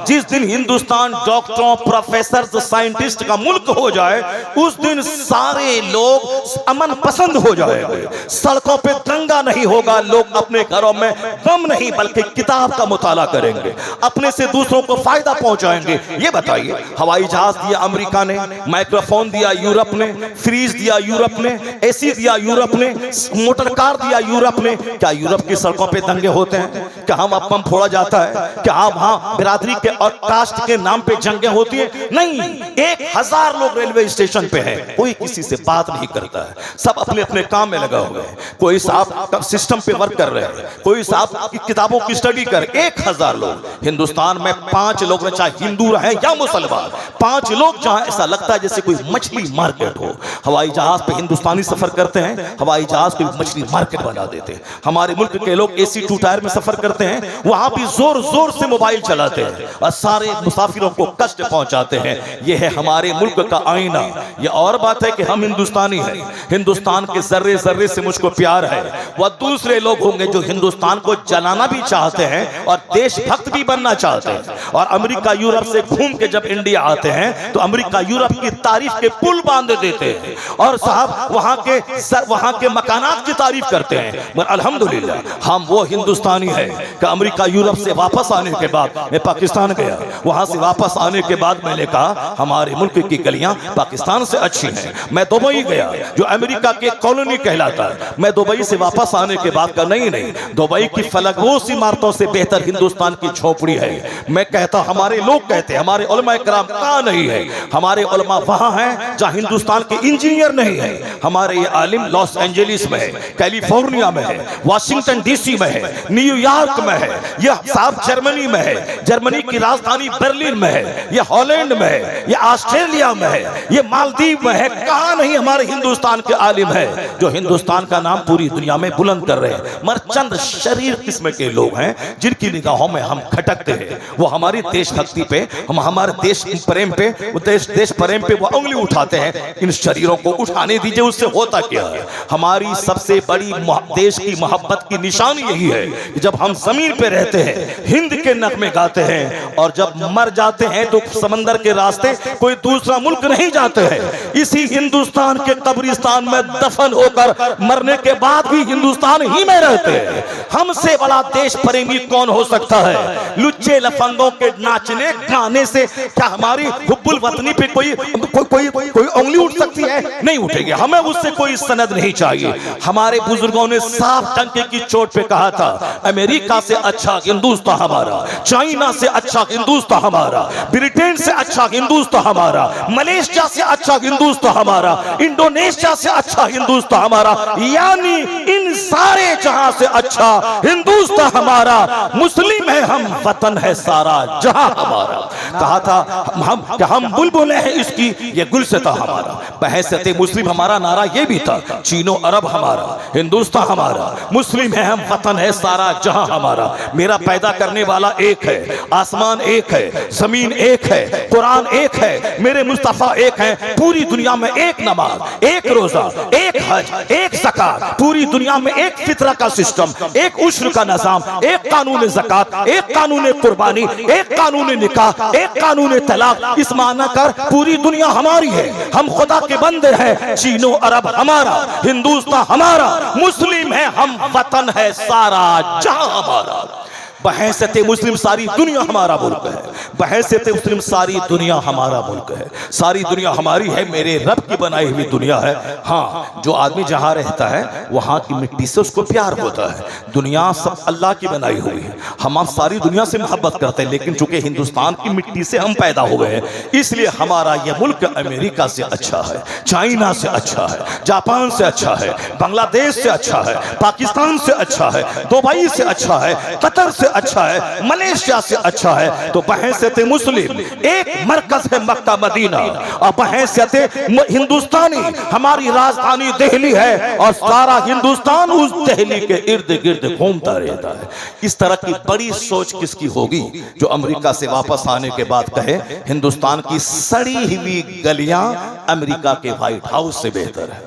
जिस दिन हिंदुस्तान डॉक्टरों, प्रोफेसर, साइंटिस्ट का मुल्क हो जाए, उस दिन सारे लोग अमन पसंद हो जाएंगे, सड़कों पे दंगा नहीं होगा, लोग अपने घरों में बम नहीं बल्कि किताब का मुताला करेंगे, अपने से दूसरों को फायदा पहुंचाएंगे। ये बताइए, हवाई जहाज दिया अमेरिका ने, माइक्रोफोन दिया यूरोप ने, फ्रीज दिया यूरोप ने, एसी दिया यूरोप ने, मोटर कार दिया यूरोप ने। क्या यूरोप की सड़कों पे दंगे होते हैं? क्या हम बम फोड़ा जाता है? क्या वहां बिरादरी के और कास्ट के नाम पे जंगे होती है? नहीं। 1000 लोग रेलवे स्टेशन पे हैं, कोई किसी से बात नहीं करता है, सब अपने अपने काम में लगा हुआ है। कोई साहब सिस्टम पे वर्क कर रहे हैं, कोई साहब की किताबों की स्टडी कर। 1000 लोग हिंदुस्तान में, 5 लोग चाहे हिंदू रहे या मुसलमान, 5 लोग जहां ऐसा लगता है जैसे कोई मछली मार्केट हो। हवाई जहाज पे हिंदुस्तानी सफर करते हैं, हवाई जहाज को मछली मार्केट बना देते हैं। हमारे मुल्क के लोग AC 2 टायर में सफर करते हैं, वहां भी जोर जोर से मोबाइल चलाते हैं और सारे मुसाफिरों को कष्ट पहुंचाते हैं। यह है हमारे मुल्क का आईना। यह और बात है कि हम हिंदुस्तानी हैं, हिंदुस्तान के जर्रे जर्रे से मुझको प्यार है। वह दूसरे लोग होंगे जो हिंदुस्तान को जलाना भी चाहते हैं और देशभक्त भी बनना चाहते हैं, और अमेरिका यूरोप से घूम के जब इंडिया आते हैं तो अमेरिका यूरोप की तारीफ के पुल बांध देते हैं और साहब वहां के मकानात की तारीफ करते हैं। मगर अल्हम्दुलिल्लाह हम वो हिंदुस्तानी है कि अमेरिका यूरोप से वापस आने के बाद मैं पाकिस्तान गया, वहां से वापस आने के बाद मैंने कहा हमारे मुल्क की गलियां पाकिस्तान से अच्छी हैं। मैं दुबई गया जो अमेरिका के कॉलोनी कहलाता है, मैं दुबई से वापस आने के बाद का नहीं, दुबई की फलकबोस इमारतों से बेहतर हिंदुस्तान की झोपड़ी है। मैं कहता, हमारे लोग कहते, हमारे उलमा कराम कहाँ नहीं है? हमारे उलमा वहां हैं जहां हिंदुस्तान के इंजीनियर नहीं है। हमारे ये आलिम लॉस एंजलिस में है, कैलिफोर्निया में है, वाशिंगटन DC में है, न्यूयॉर्क में है, यह साहब जर्मनी में है, जर्मनी की राजधानी बर्लिन में है, ये हॉलैंड में है, ये ऑस्ट्रेलिया में है, ये मालदीव में है। कहां नहीं हमारे हिंदुस्तान के आलिम है जो हिंदुस्तान का नाम पूरी दुनिया में बुलंद कर रहे हैं। मगर चंद शरीर किस्म के लोग हैं जिनकी निगाहों में हम खटकते हैं। वो हमारी देशभक्ति पे, हम हमारे देश प्रेम पे, देश प्रेम पे वो उंगली उठाते हैं। इन शरीरों को उठाने दीजिए, उससे होता क्या है? हमारी सबसे बड़ी देश की मोहब्बत की निशानी यही है कि जब हम जमीन पे रहते हैं हिंद के नगमे गाते हैं, और जब मर जाते हैं तो समंदर के रास्ते कोई दूसरा मुल्क नहीं जाते हैं। इसी हिंदुस्तान के कब्रिस्तान में दफन होकर मरने के बाद भी हिंदुस्तान ही में रहते हैं। हमसे बड़ा देश प्रेमी कौन हो सकता है? लुच्चे लफंगों के नाचने गाने से क्या हमारी हुब्बुल वतनी पे कोई उंगली उठ सकती है? नहीं उठेगी। हमें उससे कोई सनद नहीं चाहिए। हमारे बुजुर्गों ने साफ डंके की चोट पे कहा था, अमेरिका से अच्छा हिंदुस्तान हमारा, चाइना से अच्छा हिंदुस्तान हमारा, ब्रिटेन से अच्छा हिंदुस्तान हमारा, मलेशिया से अच्छा हिंदुस्तान हमारा, इंडोनेशिया से अच्छा हिंदुस्तान हमारा, यानी इन सारे जहां से अच्छा हिंदुस्तान हमारा। मुस्लिम है हम, वतन है सारा जहां हमारा। कहा था हम बुलबुलें हैं इसकी, ये गुलसिता हमारा। बहसते मुस्लिम हमारा नारा ये भी था, चीनो अरब हमारा, हिंदुस्तान हमारा। मुस्लिम है हम, वतन है सारा जहां हमारा। मेरा पैदा करने वाला एक है, आसमान एक है, जमीन एक है, कुरान एक है, मेरे मुस्तफा एक है, पूरी दुनिया में एक नमाज, एक रोजा, एक हज, एक ज़कात, पूरी दुनिया में एक फितरा का सिस्टम, एक उश्र का निज़ाम, एक कानून ज़कात, एक कानून कुर्बानी, एक कानून निकाह, एक कानून तलाक। इस माना कर पूरी दुनिया हमारी है, हम खुदा के बंदे हैं। चीनो अरब हमारा, हिंदुस्तान हमारा, मुस्लिम है हम, वतन है सारा जहां हमारा। बहैसियत मुस्लिम सारी दुनिया हमारा मुल्क है, बहैसियत मुस्लिम सारी दुनिया हमारा मुल्क है, सारी दुनिया हमारी है, मेरे रब की बनाई हुई दुनिया है। हाँ, जो आदमी जहाँ रहता है वहाँ की मिट्टी से उसको प्यार होता है। दुनिया सब अल्लाह की बनाई हुई है, हम आप सारी दुनिया से मोहब्बत करते हैं, लेकिन चूंकि हिंदुस्तान की मिट्टी से हम पैदा हो गए हैं, इसलिए हमारा यह मुल्क अमेरिका से अच्छा है, चाइना से अच्छा है, जापान से अच्छा है, बांग्लादेश से अच्छा है, पाकिस्तान से अच्छा है, दुबई से अच्छा है, कतर से अच्छा है, मलेशिया से अच्छा है। तो बहैसियत मुस्लिम एक मरकज है मक्का मदीना, और बहैसियत हिंदुस्तानी हमारी राजधानी दिल्ली है, और सारा हिंदुस्तान उस दिल्ली के इर्द गिर्द घूमता रहता है। इस तरह की बड़ी सोच किसकी होगी जो अमेरिका से वापस आने के बाद कहे हिंदुस्तान की सड़ी हुई गलियां अमेरिका के व्हाइट हाउस से बेहतर है,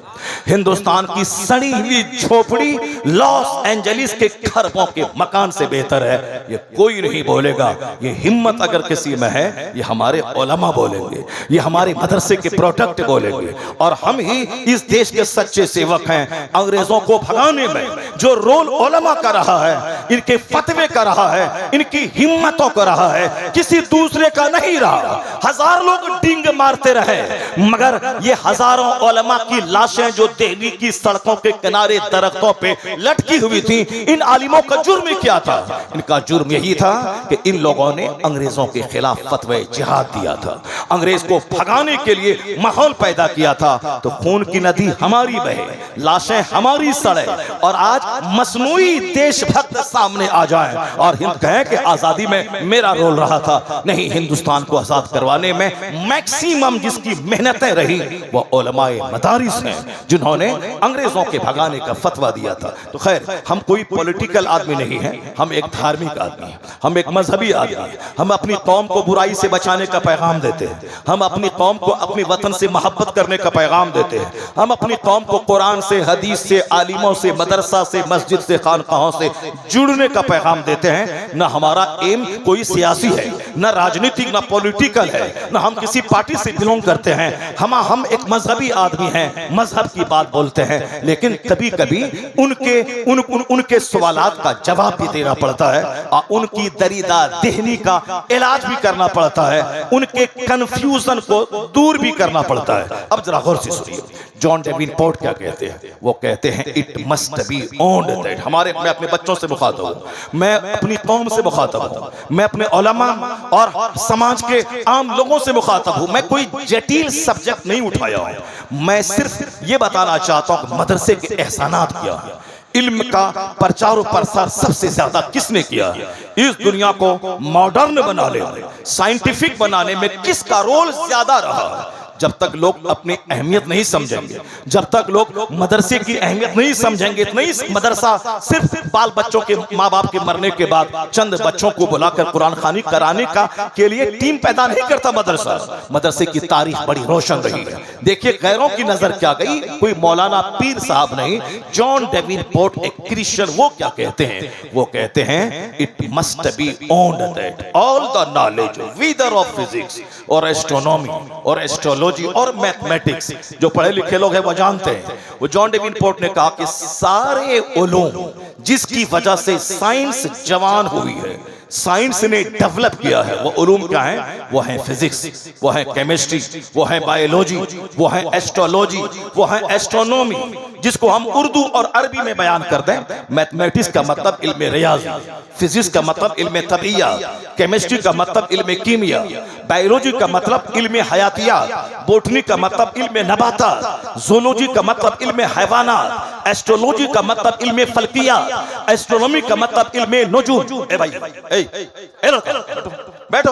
हिंदुस्तान की सड़ी हुई झोपड़ी लॉस एंजलिस के खरबों के मकान से बेहतर है। ये कोई नहीं बोलेगा, ये हिम्मत अगर किसी में है ये हमारे उलमा बोलेंगे, ये हमारे मदरसे के प्रोडक्ट बोलेंगे, और हम ही इस देश के सच्चे सेवक हैं। अंग्रेजों को भगाने में जो रोल उलमा का रहा है, इनके फतवे का रहा है, इनकी हिम्मतों का रहा है, किसी दूसरे का नहीं रहा। हजार लोग डिंग मारते रहे, मगर ये हजारों उलमा की लाशें जो दिल्ली की सड़कों के किनारे दरख्तों पे लटकी हुई थी, इन आलिमों का जुर्म क्या था? इनका जुर्म यही था कि इन लोगों ने अंग्रेजों के खिलाफ फतवे जिहाद दिया था, अंग्रेज को भगाने के लिए माहौल पैदा किया था। तो खून की नदी हमारी बहे, लाशें हमारी सड़े, और आज मसनूई देशभक्त सामने आ जाए और हिंद कहे कि आजादी में मेरा रोल रहा था। नहीं, हिंदुस्तान को आजाद करवाने में मैक्सिमम जिसकी मेहनतें रही वो उलमाए मदारिस हैं, जिन्होंने अंग्रेजों के भगाने का फतवा दिया था। तो खैर, हम कोई पॉलिटिकल आदमी नहीं है, हम एक धार्मिक आदमी है, हम एक मजहबी आदमी है। हम अपनी कौम को बुराई से बचाने का पैगाम देते हैं, हम अपनी कौम को अपने वतन से मोहब्बत करने का पैगाम देते हैं, हम अपनी कौम को कुरान से, हदीस से, आलिमों से, मदरसा से, मस्जिद से, खानकाहों से जुड़ने का पैगाम देते हैं। न हमारा एम कोई सियासी है, न राजनीतिक, न पॉलिटिकल है, न हम किसी पार्टी से बिलोंग करते हैं। हम एक मजहबी आदमी हैं, मजहब की बात बोलते हैं, लेकिन कभी कभी उनके सवालात का जवाब भी देना पड़ता है, और उनकी दरीदा देहनी का इलाज भी करना पड़ता है, उनके कंफ्यूजन को दूर भी करना पड़ता है। अब जरा गौर से सुनिए, जॉन डेवनपोर्ट क्या कहते हैं? वो कहते हैं it must be owned that. मैं अपने बच्चों से मुखातब हूं, मैं अपनी कौम से मुखातब हूं, मैं अपने उलमा और समाज के आम लोगों से मुखातब हूं। मैं कोई जटिल सब्जेक्ट नहीं उठाया हूं, मैं सिर्फ ये बताना चाहता हूं कि मदरसे के एहसानात क्या है, इल्म का प्रचार और प्रसार सबसे ज्यादा किसने किया है, इस दुनिया को मॉडर्न बनाने में, साइंटिफिक बनाने में किसका रोल ज्यादा रहा है। जब तक लोग अपनी अहमियत नहीं समझेंगे, जब तक लोग मदरसे की अहमियत नहीं समझेंगे, नहीं, मदरसा सिर्फ बाल बच्चों के माँ बाप के मरने के बाद चंद बच्चों को बुलाकर कुरान खानी कराने का के लिए टीम पैदा नहीं करता मदरसा। मदरसे की तारीख बड़ी रोशन रही है। देखिए गैरों की नजर क्या गई, कोई मौलाना पीर साहब नहीं, जॉन डेवनपोर्ट एक क्रिश्चियन, वो क्या कहते हैं? वो कहते हैं it must be owned that all the knowledge whether of physics और एस्ट्रोनॉमी और एस्ट्रोलॉजी और मैथमेटिक्स, जो पढ़े लिखे लोग हैं वो जानते हैं। वो जॉन डेवनपोर्ट ने कहा कि सारे उलूम जिसकी वजह से साइंस जवान हुई है, साइंस ने डेवलप किया है, वो उलूम क्या है? वो है फिजिक्स, वो है केमिस्ट्री, वो है बायोलॉजी, वो है एस्ट्रोलॉजी, वो है एस्ट्रोनॉमी, जिसको हम उर्दू और अरबी में बयान कर दें। मैथमेटिक्स का मतलब इल्म रियाजी, फिजिक्स का मतलब इल्म तबिया, केमिस्ट्री का मतलब इल्म कीमिया, बायोलॉजी का मतलब इल्म हयातियात, बोटनी का मतलब इल्म नबातात, ज़ूलॉजी का मतलब इल्म हैवानात, एस्ट्रोलॉजी का मतलब इल्म फल्किया, एस्ट्रोनॉमी का मतलब इल्म नुजूम। ए भाई, बैठो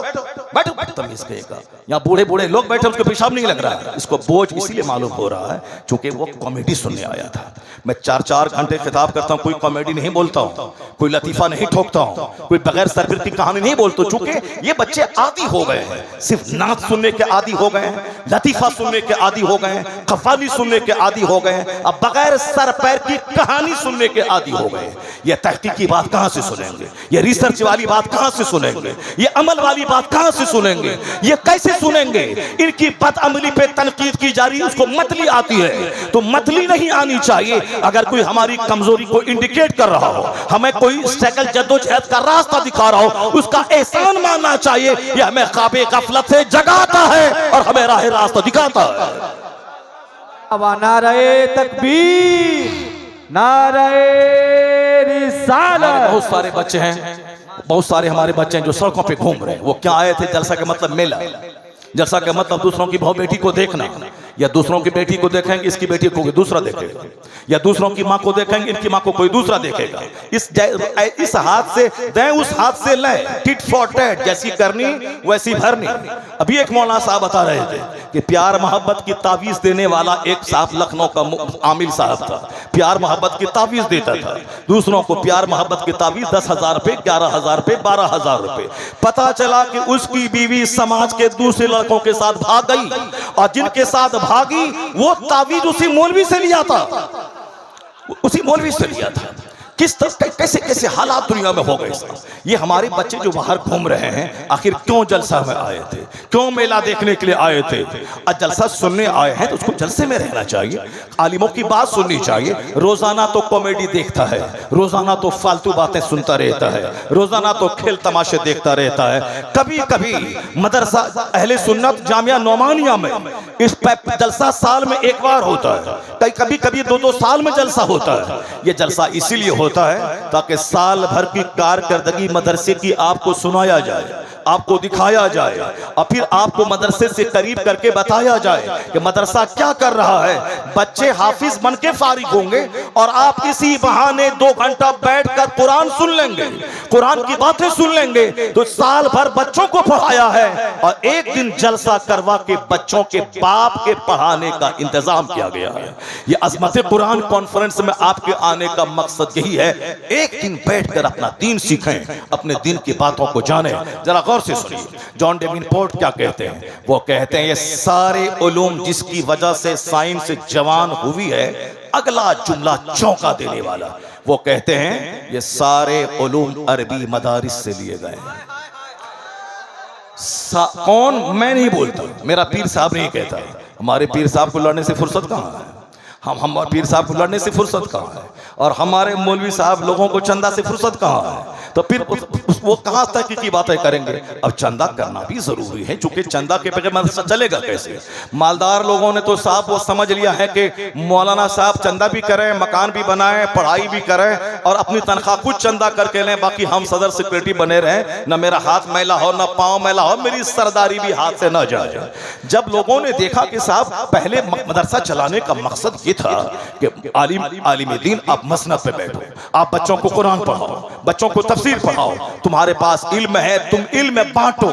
बैठो बैठो, तमीज कहेगा। यहाँ बूढ़े बूढ़े लोग बैठे, उसको पेशाब नहीं लग रहा है। इसको बोझ इसलिए मालूम हो रहा है क्योंकि वो कॉमेडी सुनने आया था। मैं 4-4 घंटे खिताब करता हूँ, कोई कॉमेडी नहीं बोलता हूँ, कोई लतीफा नहीं ठोकता हूँ, कोई बगैर सरफिर की कहानी नहीं बोलता, चूंकि ये बच्चे आदी हो गए हैं, सिर्फ नाच सुनने के आदी हो गए हैं, लतीफा सुनने के आदी हो गए हैं, कव्वाली सुनने के आदी हो गए हैं, अब बगैर सर पैर की कहानी सुनने के आदी हो गए। ये तहकीकी बात कहां से सुनेंगे? ये रिसर्च वाली बात कहां से सुनेंगे? ये अमल वाली बात कहां से सुनेंगे? ये कैसे सुनेंगे? इनकी बदअमली पे तनकीद की जा रही है, उसको मतली आती है, तो मतली नहीं आनी चाहिए। अगर कोई हमारी कमजोरी को इंडिकेट कर रहा हो, हमें कोई स्ट्रगल जद्दोजहद का रास्ता दिखा रहा हो, उसका एहसान मानना चाहिए। ये हमें ख्वाबे गफलत से जगाता है और हमें राह रास्ता दिखाता है। अब नारे तकबीर, नारे रिसालत। बहुत सारे बच्चे हैं, बहुत सारे हमारे बच्चे हैं जो सड़कों पे घूम रहे हैं। वो क्या आए थे? जलसा का मतलब मेला। जलसा का मतलब दूसरों की बहू बेटी को देखना, या दूसरों की बेटी को देखेंगे, इसकी बेटी को कोई दूसरा देखेगा, या दूसरों की माँ को देखेंगे, इनकी माँ को कोई दूसरा देखेगा। इस हाथ से दें, उस हाथ से लें, टिट फॉर टैट, जैसी करनी वैसी भरनी। अभी एक मौलाना साहब बता रहे थे कि प्यार मोहब्बत की तावीज देने वाला एक साहब लखनऊ का आमिल साहब था। प्यार मोहब्बत की तावीज देता था दूसरों को, प्यार मोहब्बत की तावीज 10,000 रुपए, 11,000 रुपए, 12,000 रुपए। पता चला कि उसकी बीवी समाज के दूसरे लड़कों के साथ भाग गई, और जिनके साथ भागी वो तावीज उसी मौलवी से लिया था, उसी मौलवी से लिया था। किस तरह कैसे कैसे हालात दुनिया में हो गए। ये हमारे बच्चे जो बाहर घूम रहे हैं, आखिर क्यों जलसा में आए थे? क्यों मेला देखने के लिए आए थे? आज जलसा सुनने आए हैं तो उसको जलसे में रहना चाहिए, आलिमों की बात सुननी चाहिए। रोजाना तो कॉमेडी देखता है, रोजाना तो फालतू बातें सुनता रहता है, रोजाना तो खेल तमाशे देखता रहता है। कभी कभी मदरसा अहले सुन्नत जामिया नौमानिया में इस जलसा साल में एक बार होता है, कभी कभी 2-2 साल में जलसा होता है। ये जलसा इसीलिए होता है ताकि साल भर की कारकर्दगी मदरसे की आपको सुनाया जाए, आपको दिखाया जाए, और फिर आपको मदरसे से करीब करके बताया जाए कि मदरसा क्या कर रहा है। बच्चे हाफिज बन के फारिग होंगे और आप इसी बहाने 2 घंटा बैठकर कुरान सुन लेंगे, कुरान की बातें सुन लेंगे। तो साल भर बच्चों को पढ़ाया है और एक दिन जलसा करवा के बच्चों के बाप के पढ़ाने का इंतजाम किया गया है। ये अज़मत कुरान कॉन्फ्रेंस में आपके आने का मकसद यही है, एक दिन बैठकर अपना दीन सीखें, अपने दीन की बातों को जानें। जरा गौर से सुनिए जॉन डेवनपोर्ट क्या कहते हैं। वो कहते हैं ये सारे उलूम जिसकी वजह से साइंस जवान हुई है, अगला जुमला चौंका देने वाला। वो कहते हैं ये सारे उलूम अरबी मदारिस से लिए गए हैं। कौन? मैं नहीं बोलता, मेरा पीर साहब नहीं कहता। हमारे पीर साहब को लड़ने से फुर्सत कहाँ है? हमारे पीर साहब को लड़ने से फुर्सत कहाँ है? और हमारे मौलवी साहब लोगों को चंदा से फुर्सत कहाँ है? तो फिर वो कहाँ तक की बातें करेंगे? अब चंदा करना भी जरूरी है, क्योंकि चंदा के बगैर मदरसा चलेगा कैसे? मालदार लोगों ने तो साहब वो समझ लिया है कि मौलाना साहब चंदा भी करें, मकान भी बनाएं, पढ़ाई भी करें और अपनी तनख्वाह कुछ चंदा करके लें, बाकी हम सदर सेक्रेटरी बने रहें, ना मेरा हाथ मैला हो, ना पाँव मैला हो, मेरी सरदारी भी हाथ से न जाए। जब लोगों ने देखा कि साहब पहले मदरसा चलाने का मकसद ये था कि आलिम दीन आप मसनद पे बैठो, आप बच्चों को कुरान पढ़ाओ, बच्चों को तफसीर पढ़ाओ, तुम्हारे पास इल्म है तुम इल्म बांटो,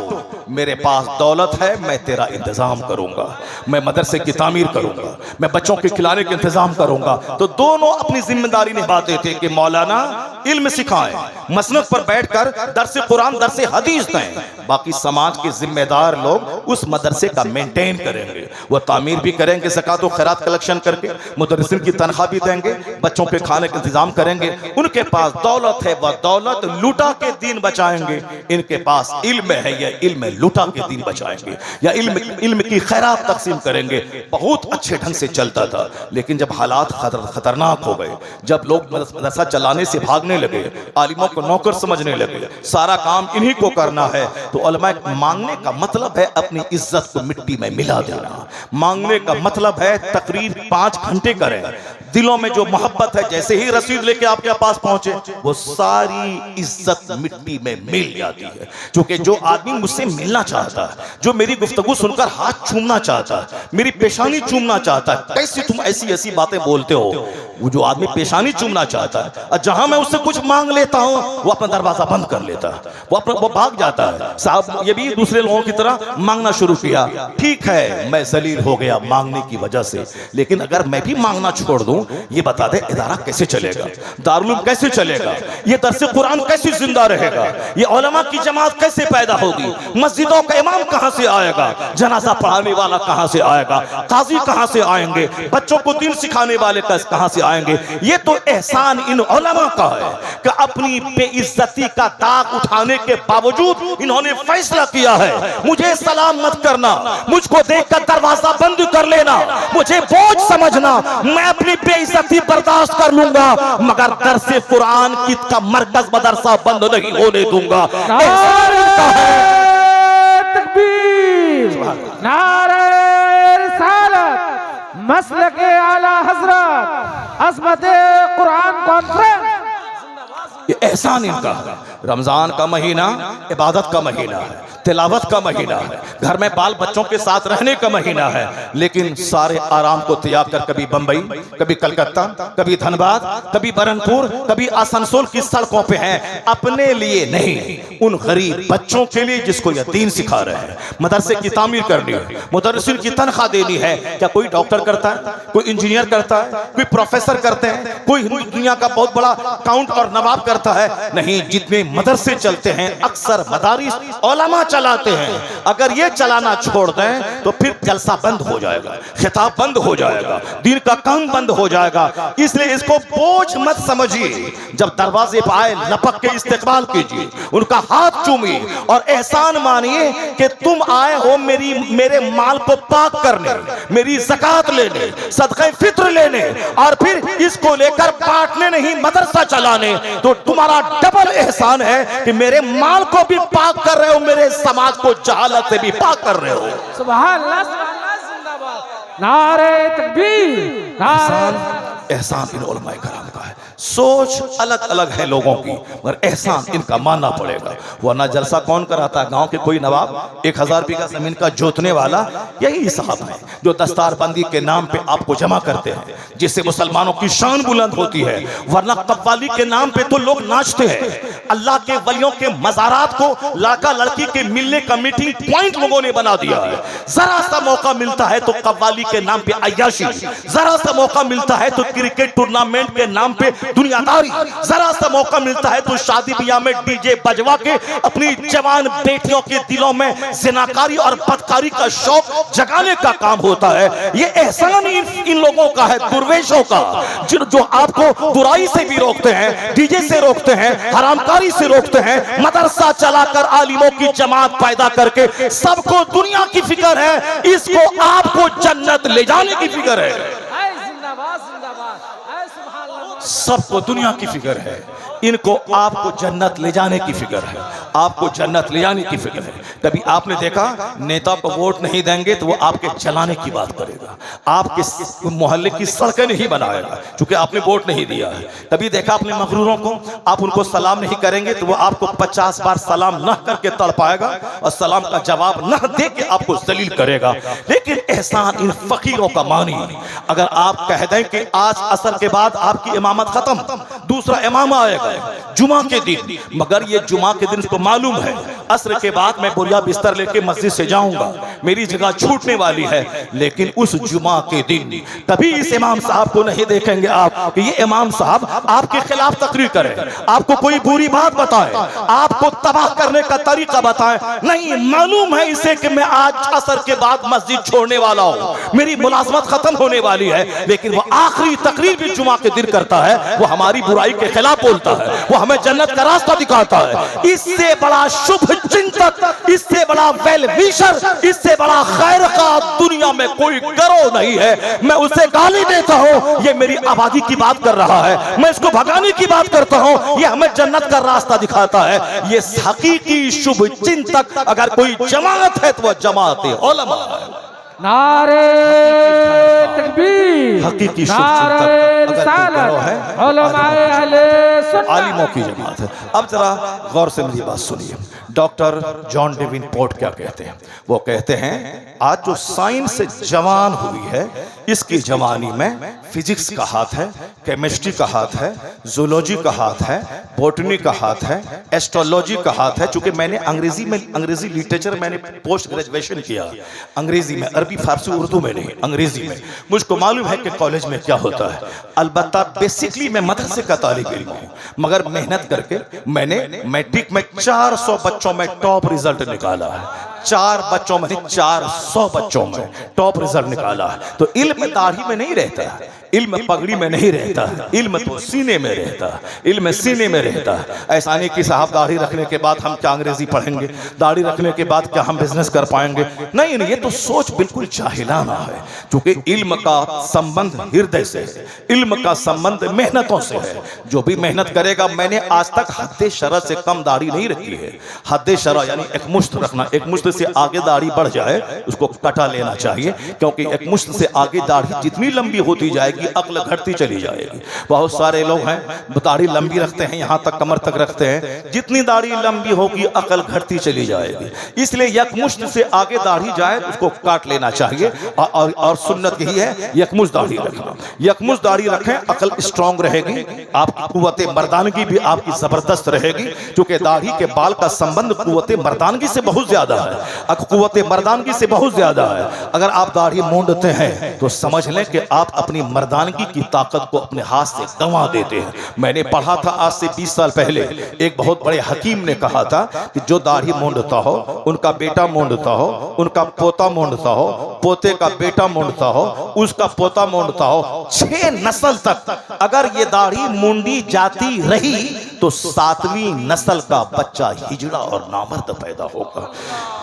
मेरे पास दौलत है मैं तेरा इंतजाम करूंगा, मैं मदरसे की तामीर करूंगा, मैं बच्चों के खिलाने का इंतजाम करूंगा। तो दोनों अपनी जिम्मेदारी निभाते थे कि मौलाना इल्म सिखाएं, मसनद पर बैठकर दरसे कुरान दरसे हदीस दें, बाकी समाज के जिम्मेदार लोग उस मदरसे का मेंटेन करेंगे, वो तामीर भी करेंगे, ज़कात और खैरात कलेक्शन करके मुदर्रिसिन की तनख्वाह भी देंगे, बच्चों के खाने का इंतजाम करेंगे। उनके पास दौलत है, वह दौलत लुटा के दीन बचाएंगे। इनके पास इल्म है, यह इल्म लुटा के दीन बचाएंगे, या इल्म की खैरात तकसीम करेंगे। बहुत अच्छे ढंग से चलता था, लेकिन जब हालात खतरनाक हो गए, जब लोग मदरसा चलाने से भागने लगे, आलिमों को नौकर समझने लगे, सारा काम इन्हीं को करना है, तो उलमा मांगने का मतलब है अपनी इज्जत को मिट्टी में मिला देना। मांगने का मतलब है तकरीर 5 घंटे करें, दिलों में जो मोहब्बत है जैसे ही रसीद लेके आपके पास पहुंचे वो सारी इज्जत मिट्टी में मिल जाती है। क्योंकि जो आदमी मुझसे मिलना चाहता है, जो मेरी गुफ्तगू सुनकर हाथ चूमना चाहता है, मेरी पेशानी चूमना चाहता है, कैसे तुम ऐसी ऐसी बातें बोलते हो, वो जो आदमी पेशानी चूमना चाहता है और जहां मैं उससे कुछ मांग लेता हूं वो अपना दरवाजा बंद कर लेता है, वो भाग जाता है। साहब ये भी दूसरे लोगों की तरह मांगना शुरू किया। ठीक है, मैं जलील हो गया मांगने की वजह से, लेकिन अगर मैं भी मांगना छोड़ दूं, ये बता दे इदारा कैसे चलेगा, दारुल कैसे चलेगा, ये दरस कुरान कैसे जिंदा रहेगा, ये उलमा की जमात कैसे पैदा होगी, मस्जिदों का इमाम कहां से आएगा, जनाजा पढ़ाने वाला कहां से आएगा, काजी कहां से आएंगे, बच्चों को दीन सिखाने वाले कहां से आएंगे। ये तो एहसान इन उलमा का है कि अपनी बेइज्जती का दाग उठाने के बावजूद इन्होंने फैसला किया है मुझे सलाम मत करना, मुझको देखकर दरवाजा बंद कर लेना, मुझे बोझ समझना, मैं अपनी बेइज्जती बर्दाश्त कर लूंगा, मगर दरसे कुरान की का मरकज मदरसा बंद नहीं होने दूंगा। तकबीर, नारे रिसालत, मसलके आला हजरत, अज़मते कुरान कॉन्फ्रेंस। ये एहसान इनका है। रमजान का महीना इबादत का महीना है, तिलावत का महीना है, घर में बाल बच्चों के साथ रहने का महीना है, लेकिन सारे आराम को त्याग कर कभी बंबई, कभी कलकत्ता, कभी धनबाद, कभी बरनपुर, कभी आसनसोल की सड़कों पे हैं, अपने लिए नहीं, उन गरीब बच्चों के लिए जिसको यह दीन सिखा रहे हैं। मदरसे की तामीर करनी है, मुदर्रिसिन की तनख्वाह देनी है। क्या कोई डॉक्टर करता है, कोई इंजीनियर करता है, कोई प्रोफेसर करते हैं, कोई दुनिया का बहुत बड़ा काउंट और नवाब करता है? नहीं, जितने मदरसे चलते हैं अक्सर मदारिस उलमा चलाते हैं। अगर ये चलाना छोड़ दें तो फिर जलसा बंद हो जाएगा, खिताब बंद हो जाएगा, दीन का काम बंद हो जाएगा। इसलिए इसको बोझ मत समझिए, जब दरवाजे पर आए लपक के इस्तकबाल कीजिए, उनका हाथ चूमिए और एहसान मानिए कि तुम आए हो मेरे माल को पाक करने, मेरी ज़कात लेने, सदक़े फित्र लेने और फिर इसको लेकर बांटने नहीं, मदरसा चलाने। तो तुम्हारा डबल एहसान है कि मेरे माल को भी पाक कर रहे हो, मेरे समाज को जहालत से भी पाक कर रहे हो। सुभान अल्लाह, जिंदाबाद, नारे तकबीर, नारे। एहसान इन उलमाए कराम का है। सोच अलग अलग है लोगों की, मगर एहसान इनका मानना पड़ेगा। वरना जलसा कौन कराता है? गांव के कोई नवाब, 1000 बीघा जमीन का जोतने वाला यही साहब है जो दस्तारबंदी के नाम पे आपको जमा करते हैं, जिससे मुसलमानों की शान बुलंद होती है। वरना कव्वाली के नाम पे तो लोग नाचते हैं। अल्लाह के वलियों के मज़ारात को लड़का लड़की के मिलने का मीटिंग पॉइंट लोगों ने बना दिया है। जरा सा मौका मिलता है तो कव्वाली के नाम पे अय्याशी, जरा सा मौका मिलता है तो क्रिकेट टूर्नामेंट के नाम पे दुनियादारी, जरा सा मौका मिलता है तो शादी ब्याह में डीजे बजवा के अपनी जवान बेटियों के दिलों में जिनाकारी और बदकारी का शौक जगाने का काम होता है। ये एहसान इन लोगों का है, दुर्वेशों का, जो आपको बुराई से भी रोकते हैं, डीजे से रोकते हैं, हरामकारी से रोकते हैं, मदरसा चलाकर आलिमों की जमात पैदा करके सबको दुनिया की फिक्र है, इसको आपको जन्नत ले जाने की फिक्र है। सबको दुनिया की फिक्र है, इनको आपको जन्नत ले जाने की फिक्र है, आपको जन्नत ले जाने की फिक्र है। कभी आपने देखा नेता को वोट नहीं देंगे तो वो आपके चलाने की बात करेगा, आपके मोहल्ले की सड़कें नहीं बनाएगा क्योंकि आपने वोट नहीं दिया है। कभी देखा अपने मगरूरों को, आप उनको सलाम नहीं करेंगे तो वो आपको 50 बार सलाम न करके तड़पाएगा और सलाम का जवाब न दे के आपको जलील करेगा। लेकिन एहसान इन फकीरों का मानिए। अगर आप कह दें कि आज असर के बाद आपकी इमामत खत्म, दूसरा इमाम आएगा जुमा के दिन, मगर ये जुमा के दिन उसको मालूम है असर के बाद मैं बोरिया बिस्तर लेके मस्जिद से जाऊंगा, मेरी जगह छूटने वाली है, लेकिन उस जुमा के दिन कभी इस इमाम साहब को नहीं देखेंगे आप कि ये इमाम साहब आपके खिलाफ तकरीर करे, आपको कोई बुरी बात बताए, आपको तबाह करने का तरीका बताए। नहीं, मालूम है इसे कि मैं आज असर के बाद मस्जिद छोड़ने वाला हूँ, मेरी मुलाजमत खत्म होने वाली है, लेकिन वो आखिरी तकरीर भी जुमा के दिन करता है, वो हमारी बुराई के खिलाफ बोलता है, वो हमें जन्नत का रास्ता दिखाता है। इससे बड़ा शुभ चिंतक, इससे बड़ा वेल विशर, इससे बड़ा खैर का दुनिया में कोई करो नहीं है। मैं उसे गाली देता हूँ, ये मेरी आबादी की बात कर रहा है, मैं इसको भगाने की बात करता हूँ, ये हमें जन्नत का रास्ता दिखाता है। ये हकीकी शुभ चिंतक अगर कोई जमात है तो वह जमात उलमा है। नारे तकबीर, हकीकी शुभ नारे चिंतक अगर कोई रिसालत, करो है उलमाए अहले आलिमों की जमात है। अब जरा गौर से मेरी बात सुनिए। डॉक्टर जॉन डेवेनपोर्ट क्या कहते हैं? वो कहते हैं आज जो साइंस जवान हुई है, इसकी जवानी में फिजिक्स का हाथ है, केमिस्ट्री का हाथ है, जूलॉजी का हाथ है, बॉटनी का हाथ है, एस्ट्रोलॉजी का हाथ है। चूंकि मैंने अंग्रेजी लिटरेचर मैंने पोस्ट ग्रेजुएशन किया अंग्रेजी में, अरबी फारसी उर्दू में नहीं, अंग्रेजी में। मुझको मालूम है कि कॉलेज में क्या होता है। अलबत्ता बेसिकली मैं मदरसे का तालिब इल्म हूं, मगर मेहनत करके मैंने मैट्रिक में 400 बच्चों में टॉप रिजल्ट निकाला है। 4 बच्चों में 400 बच्चों में टॉप रिजल्ट निकाला है। तो इल्म दाढ़ी में नहीं रहता, इल्म पगड़ी में नहीं रहता, इल्म तो सीने में रहता, इल्म सीने में रहता। ऐसा नहीं कि साहब दाढ़ी रखने के बाद हम क्या अंग्रेजी पढ़ेंगे, दाढ़ी रखने के बाद क्या हम बिजनेस कर पाएंगे। नहीं नहीं, ये तो सोच बिल्कुल जाहिलाना है। क्योंकि इल्म का संबंध हृदय से है, इल्म का संबंध मेहनतों से है। जो भी मेहनत करेगा, मैंने आज तक हद्दे शरअ से कम दाढ़ी नहीं रखी है। हद्दे शरअ यानी एक मुश्त रखना, एक मुश्त से आगे दाढ़ी बढ़ जाए उसको कटा लेना चाहिए, क्योंकि एक मुश्त से आगे दाढ़ी जितनी लंबी होती जाएगी अक्ल घटती चली जाएगी। बहुत सारे लोग हैं दाढ़ी लंबी रखते हैं, यहां तक कमर तक रखते हैं, जितनी दाढ़ी लंबी होगी अक्ल घटती चली जाएगी। इसलिए यकमुश्त से आगे दाढ़ी जाए उसको काट लेना चाहिए। और सुन्नत यही है यकमुश्त दाढ़ी रखना। यकमुश्त दाढ़ी रखें, अक्ल स्ट्रांग रहेगी, आपकी कुव्वत मर्दानगी भी आपकी जबरदस्त रहेगी। क्योंकि दाढ़ी के बाल का संबंध कुव्वत मर्दानगी से बहुत ज्यादा है, कुव्वत मर्दानगी से बहुत ज्यादा है। अगर आप दाढ़ी मूंढते हैं तो समझ लें कि आप अपनी मर्दानगी की ताकत को अपने हाथ से गंवा देते हैं। मैंने पढ़ा था आज से 20 साल पहले, एक बहुत बड़े हकीम ने कहा था कि जो दाढ़ी मूंढता हो, उनका बेटा मूंढता हो, उनका पोता मूंढता हो, पोते का बेटा मूंढता हो, उसका पोता मूंढता हो, 6 नस्ल तक अगर ये दाढ़ी मूंढी जाती रही तो 7वीं नस्ल का बच्चा हिजड़ा और नामर्द पैदा होगा।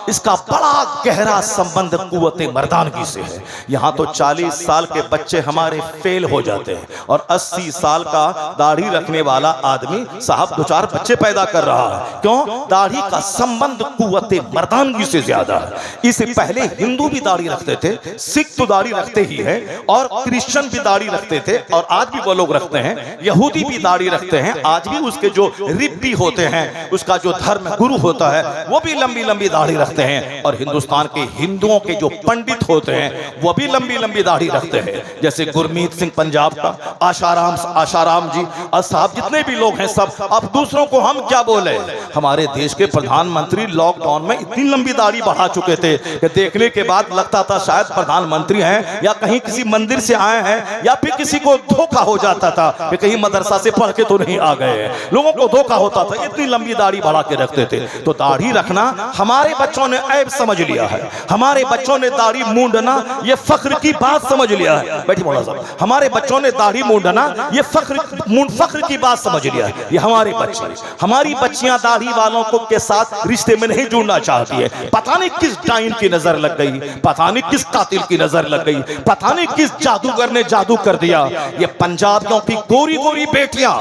इसका बड़ा गहरा संबंध कुव्वत मर्दानगी से है। यहाँ तो 40 साल के बच्चे हमारे फेल हो जाते हैं और 80 साल का दाढ़ी रखने वाला आदमी साहब 2-4 बच्चे पैदा कर रहा है। क्यों? दाढ़ी का संबंध कुव्वत मर्दानगी से ज्यादा है। इससे पहले हिंदू भी दाढ़ी रखते थे, सिख तो दाढ़ी रखते ही है, और क्रिश्चियन भी दाढ़ी रखते थे, और आज भी वो लोग रखते हैं। यहूदी भी दाढ़ी रखते हैं, आज भी उसके जो रिब्बी होते हैं, उसका जो धर्म गुरु होता है, वो भी लंबी लंबी दाढ़ी रखते हैं। और हिंदुस्तान के हिंदुओं के जो पंडित होते हैं वो भी लंबी लंबी दाढ़ी रखते हैं। जैसे गुरमीत सिंह पंजाब का, आशाराम जी, और साहब जितने भी लोग हैं सब। अब दूसरों को हम क्या बोले? हमारे देश के प्रधानमंत्री लॉकडाउन में इतनी लंबी दाढ़ी बढ़ा चुके थे कि देखने के बाद लगता था शायद प्रधानमंत्री हैं या कहीं किसी मंदिर से आए हैं, या फिर किसी को धोखा हो जाता था कि कहीं मदरसा से पढ़ के तो नहीं आ गए हैं। लोगों को धोखा होता था, इतनी लंबी दाढ़ी बढ़ा के रखते थे। तो दाढ़ी रखना हमारे बच्चों ने ऐब समझ लिया है, हमारे बच्चों ने दाढ़ी मूंढना ये फख्र की बात समझ लिया है। बैठिए मौलाना साहब, हमारे बच्चों ने दाढ़ी मूंढना ये फख्र की बात समझ लिया है। ये हमारे बच्चे, हमारी बच्चियां दाढ़ी वालों को के साथ रिश्ते में नहीं जुड़ना चाहती है। पता नहीं किस डाइन की नजर लग गई, पता नहीं किस कातिल की नजर लग गई, पता नहीं किस जादूगर ने जादू कर दिया। ये पंजाबियों की गोरी गोरी बेटियां,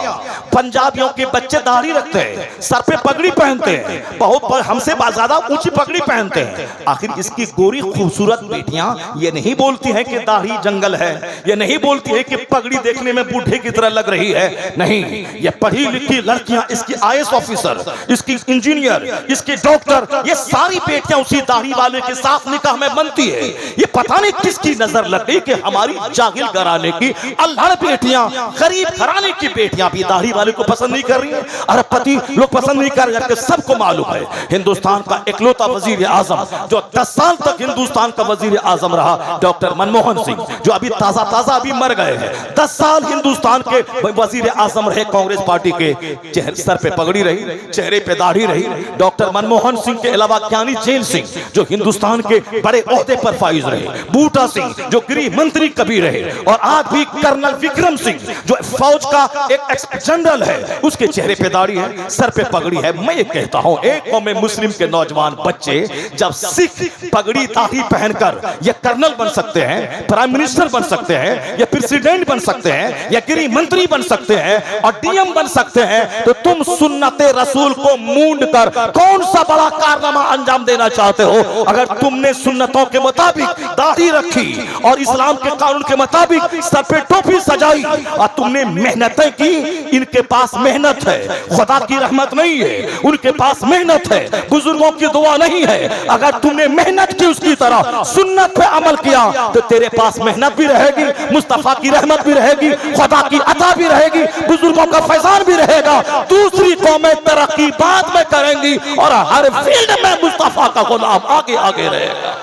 पंजाबियों के बच्चे दाढ़ी रखते हैं, सर पे पगड़ी पहनते हैं, बहुत हमसे ज्यादा ऊंची पगड़ी पहनते हैं। आखिर इसकी गोरी खूबसूरत बेटियां ये नहीं बोलती हैं कि दाढ़ी जंगल है, ये नहीं बोलती है कि पगड़ी देखने में बूढ़े की तरह लग रही है। नहीं, ये पढ़ी लिखी लड़कियां, इसकी IAS ऑफिसर, इसकी इंजीनियर, इसके डॉक्टर, ये सारी बेटियां उसी दाढ़ी वाले के साथ निकाह में बनती है। ये पता नहीं किसकी नजर लग गई कि हमारी जाहिल घराने की अल्हड़ बेटियां, गरीब घराने की बेटियां भी दाढ़ी वाले को पसंद नहीं कर रही है। अरबपति लोग पसंद नहीं कर रहे। सबको मालूम है हिंदुस्तान का इकलौता वजीर आजम जो 10 साल तक हिंदुस्तान का वजीर आजम रहा, डॉक्टर मनमोहन सिंह, जो अभी ताजा अभी मर गए हैं। 10 साल हिंदुस्तान के वजीर आजम रहे कांग्रेस पार्टी के। सर पे पगड़ी रही, चेहरे पे दाढ़ी रही। डॉक्टर मनमोहन सिंह के अलावा ज्ञानी जैल सिंह जो हिंदुस्तान के बड़े ओहदे पर फाइज रहे, बूटा सिंह जो गृह मंत्री कभी रहे, और आज भी कर्नल विक्रम सिंह जो फौज का एक एक्स जनरल है, उसके चेहरे पे दाढ़ी है, सर पे पगड़ी है। मैं ये कहता हूं, एक कौम मुस्लिम के नौजवान बच्चे जब सिख पगड़ी दाढ़ी पहनकर ये कर्नल बन सकते हैं, प्राइम मिनिस्टर बन सकते हैं, या प्रेसिडेंट बन सकते हैं, या गृह मंत्री बन सकते हैं, और DM बन सकते हैं, तो तुम सुन्नते रसूल को मूंढ कर कौन सा बड़ा कारनामा अंजाम देना चाहते हो? अगर तुमने सुन्नतों के मुताबिक दाढ़ी रखी और इस्लाम के कानून के मुताबिक सर पे टोपी सजाई और तुमने मेहनतें की, इनके पास मेहनत मेहनत है, खुदा की रहमत नहीं है। उनके पास मेहनत है, बुजुर्गों की दुआ नहीं है। अगर तुमने मेहनत की उसकी तरह सुन्नत पे अमल किया तो तेरे पास मेहनत भी रहेगी, मुस्तफा की रहमत भी रहेगी, खुदा की अता भी रहेगी, बुजुर्गों का फैजान भी रहेगा। दूसरी कौमें तरक्की बाद में करेंगी और हर फील्ड में मुस्तफा का गुलाम आगे आगे रहेगा।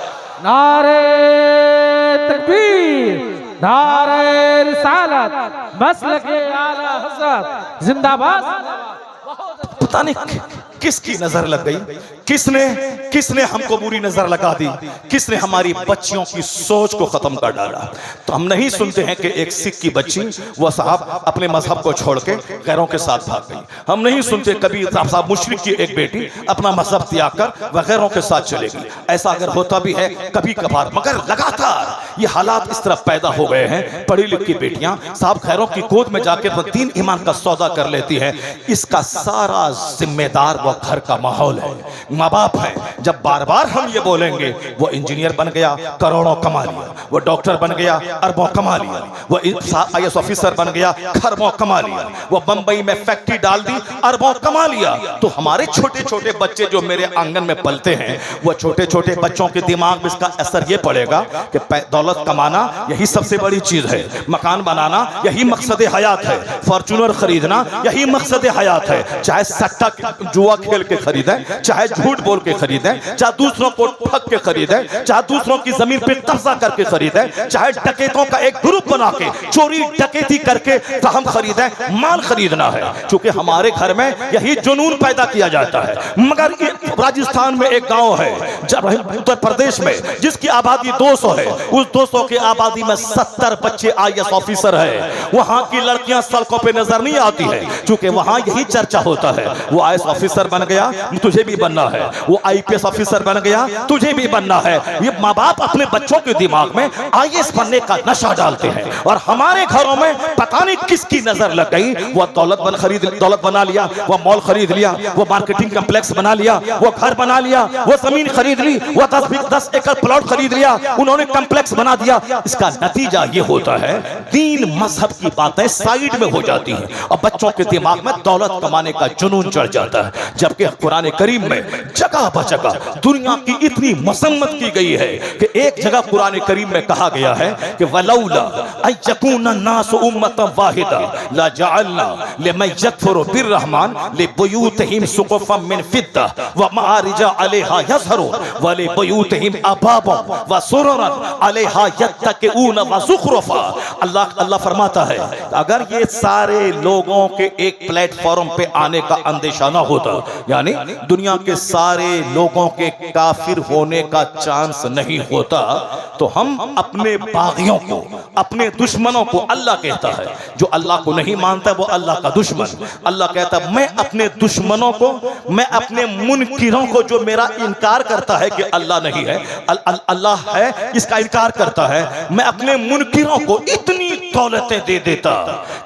नारे तकबीर, नारे रिसालत, मसलके आला हज़रत जिंदाबाद। पता नहीं किसकी नजर लग गई, किसने हमको बुरी नजर लगा दी, किसने हमारी बच्चियों की सोच को खत्म कर डाला। तो हम नहीं सुनते हैं कि एक सिख की बच्ची वो साहब अपने मजहब को छोड़ के गैरों के साथ भाग गई। हम नहीं सुनते कभी साहब मुशरिक की एक बेटी अपना मजहब त्याग कर वह गैरों के साथ चलेगी। ऐसा अगर होता भी है कभी कभार, मगर लगातार ये हालात इस तरह पैदा हो गए हैं। पढ़ी लिखी बेटियां साहब गैरों की गोद में जाकर दीन ईमान का सौदा कर लेती है। इसका सारा जिम्मेदार वो घर का माहौल है, माँ बाप है। जब बार बार हम ये बोलेंगे वो इंजीनियर बन गया करोड़ों कमा लिया, वो डॉक्टर बन गया अरबों कमा लिया, वो IAS ऑफिसर बन गया खरबों कमा लिया, वो बंबई में फैक्ट्री डाल दी अरबों कमा लिया, तो हमारे छोटे छोटे बच्चे जो मेरे आंगन में पलते हैं वो छोटे छोटे बच्चों के दिमाग में इसका असर ये पड़ेगा कि दौलत कमाना यही सबसे बड़ी चीज है, मकान बनाना यही मकसद हयात है, फॉर्च्यूनर खरीदना यही मकसद हयात है। चाहे सट्टा जुआ खेल के खरीदें, चाहे झूठ बोल के खरीदें, चाहे दूसरों को ठग के खरीदें, चाहे दूसरों की जमीन पे कब्जा करके खरीदें, चाहे डकैतों का एक ग्रुप बना के चोरी डकैती करके हम खरीदें, माल खरीदना है। क्योंकि हमारे घर में यही जुनून पैदा किया जाता है। मगर राजस्थान में एक गांव है, जब उत्तर प्रदेश में, जिसकी आबादी 200 है, उस 200 की आबादी में 70 बच्चे IAS ऑफिसर है। वहां की लड़कियां सड़कों पे नजर नहीं आती है, क्योंकि वहां यही चर्चा होता है वो IAS ऑफिसर बन गया तुझे भी बनना है, वो IPS ऑफिसर बन गया तुझे भी बनना है। ये माँ बाप अपने बच्चों के दिमाग में IAS बनने का नशा डालते हैं। और हमारे घरों में पता नहीं किसकी नजर लग गई, वो दौलत बना लिया, वो मॉल खरीद लिया, वो मार्केटिंग कॉम्प्लेक्स बना लिया, वो घर बना लिया, वो जमीन खरीद ली, वो 10 एकड़ प्लॉट खरीद लिया, उन्होंने कॉम्प्लेक्स बना दिया। इसका नतीजा ये होता है दीन मजहब की बातें साइड में हो जाती हैं और बच्चों के दिमाग में दौलत कमाने का जुनून चढ़ जाता है। जबकि कुरान करीम में जगह बजगह दुनिया की इतनी मसम्मत की गई है कि एक जगह कुरान करीम में कहा गया है कि वलौला अयकुन अन्नास उम्मतन वाहिदा ला जअलना लिमन यकफुरु बिर्रहमान लिबुयूतिहिम सुक़ुफन मिन फिद्दा व मआरिजा अलैहा यज़हरून व लिबुयूतिहिम अबाबा व सुररन अलैहा यत्तकिऊन व ज़ुख़रुफा। अल्लाह फरमाता है अगर ये सारे लोगों के एक प्लेटफॉर्म पे आने का अंदेशा ना होता, यानी दुनिया के सारे लोगों के काफिर होने का चांस नहीं होता, तो हम अपने बागियों को, अपने दुश्मनों को, अल्लाह कहता है जो अल्लाह को नहीं मानता वो अल्लाह का दुश्मन, अल्लाह कहता है मैं अपने दुश्मनों को, मैं अपने मुनकिरों को, जो मेरा इनकार करता है कि अल्लाह नहीं है, अल्लाह है इसका इनकार करता है, मैं अपने मुनकिरों को इतनी दौलतें दे देता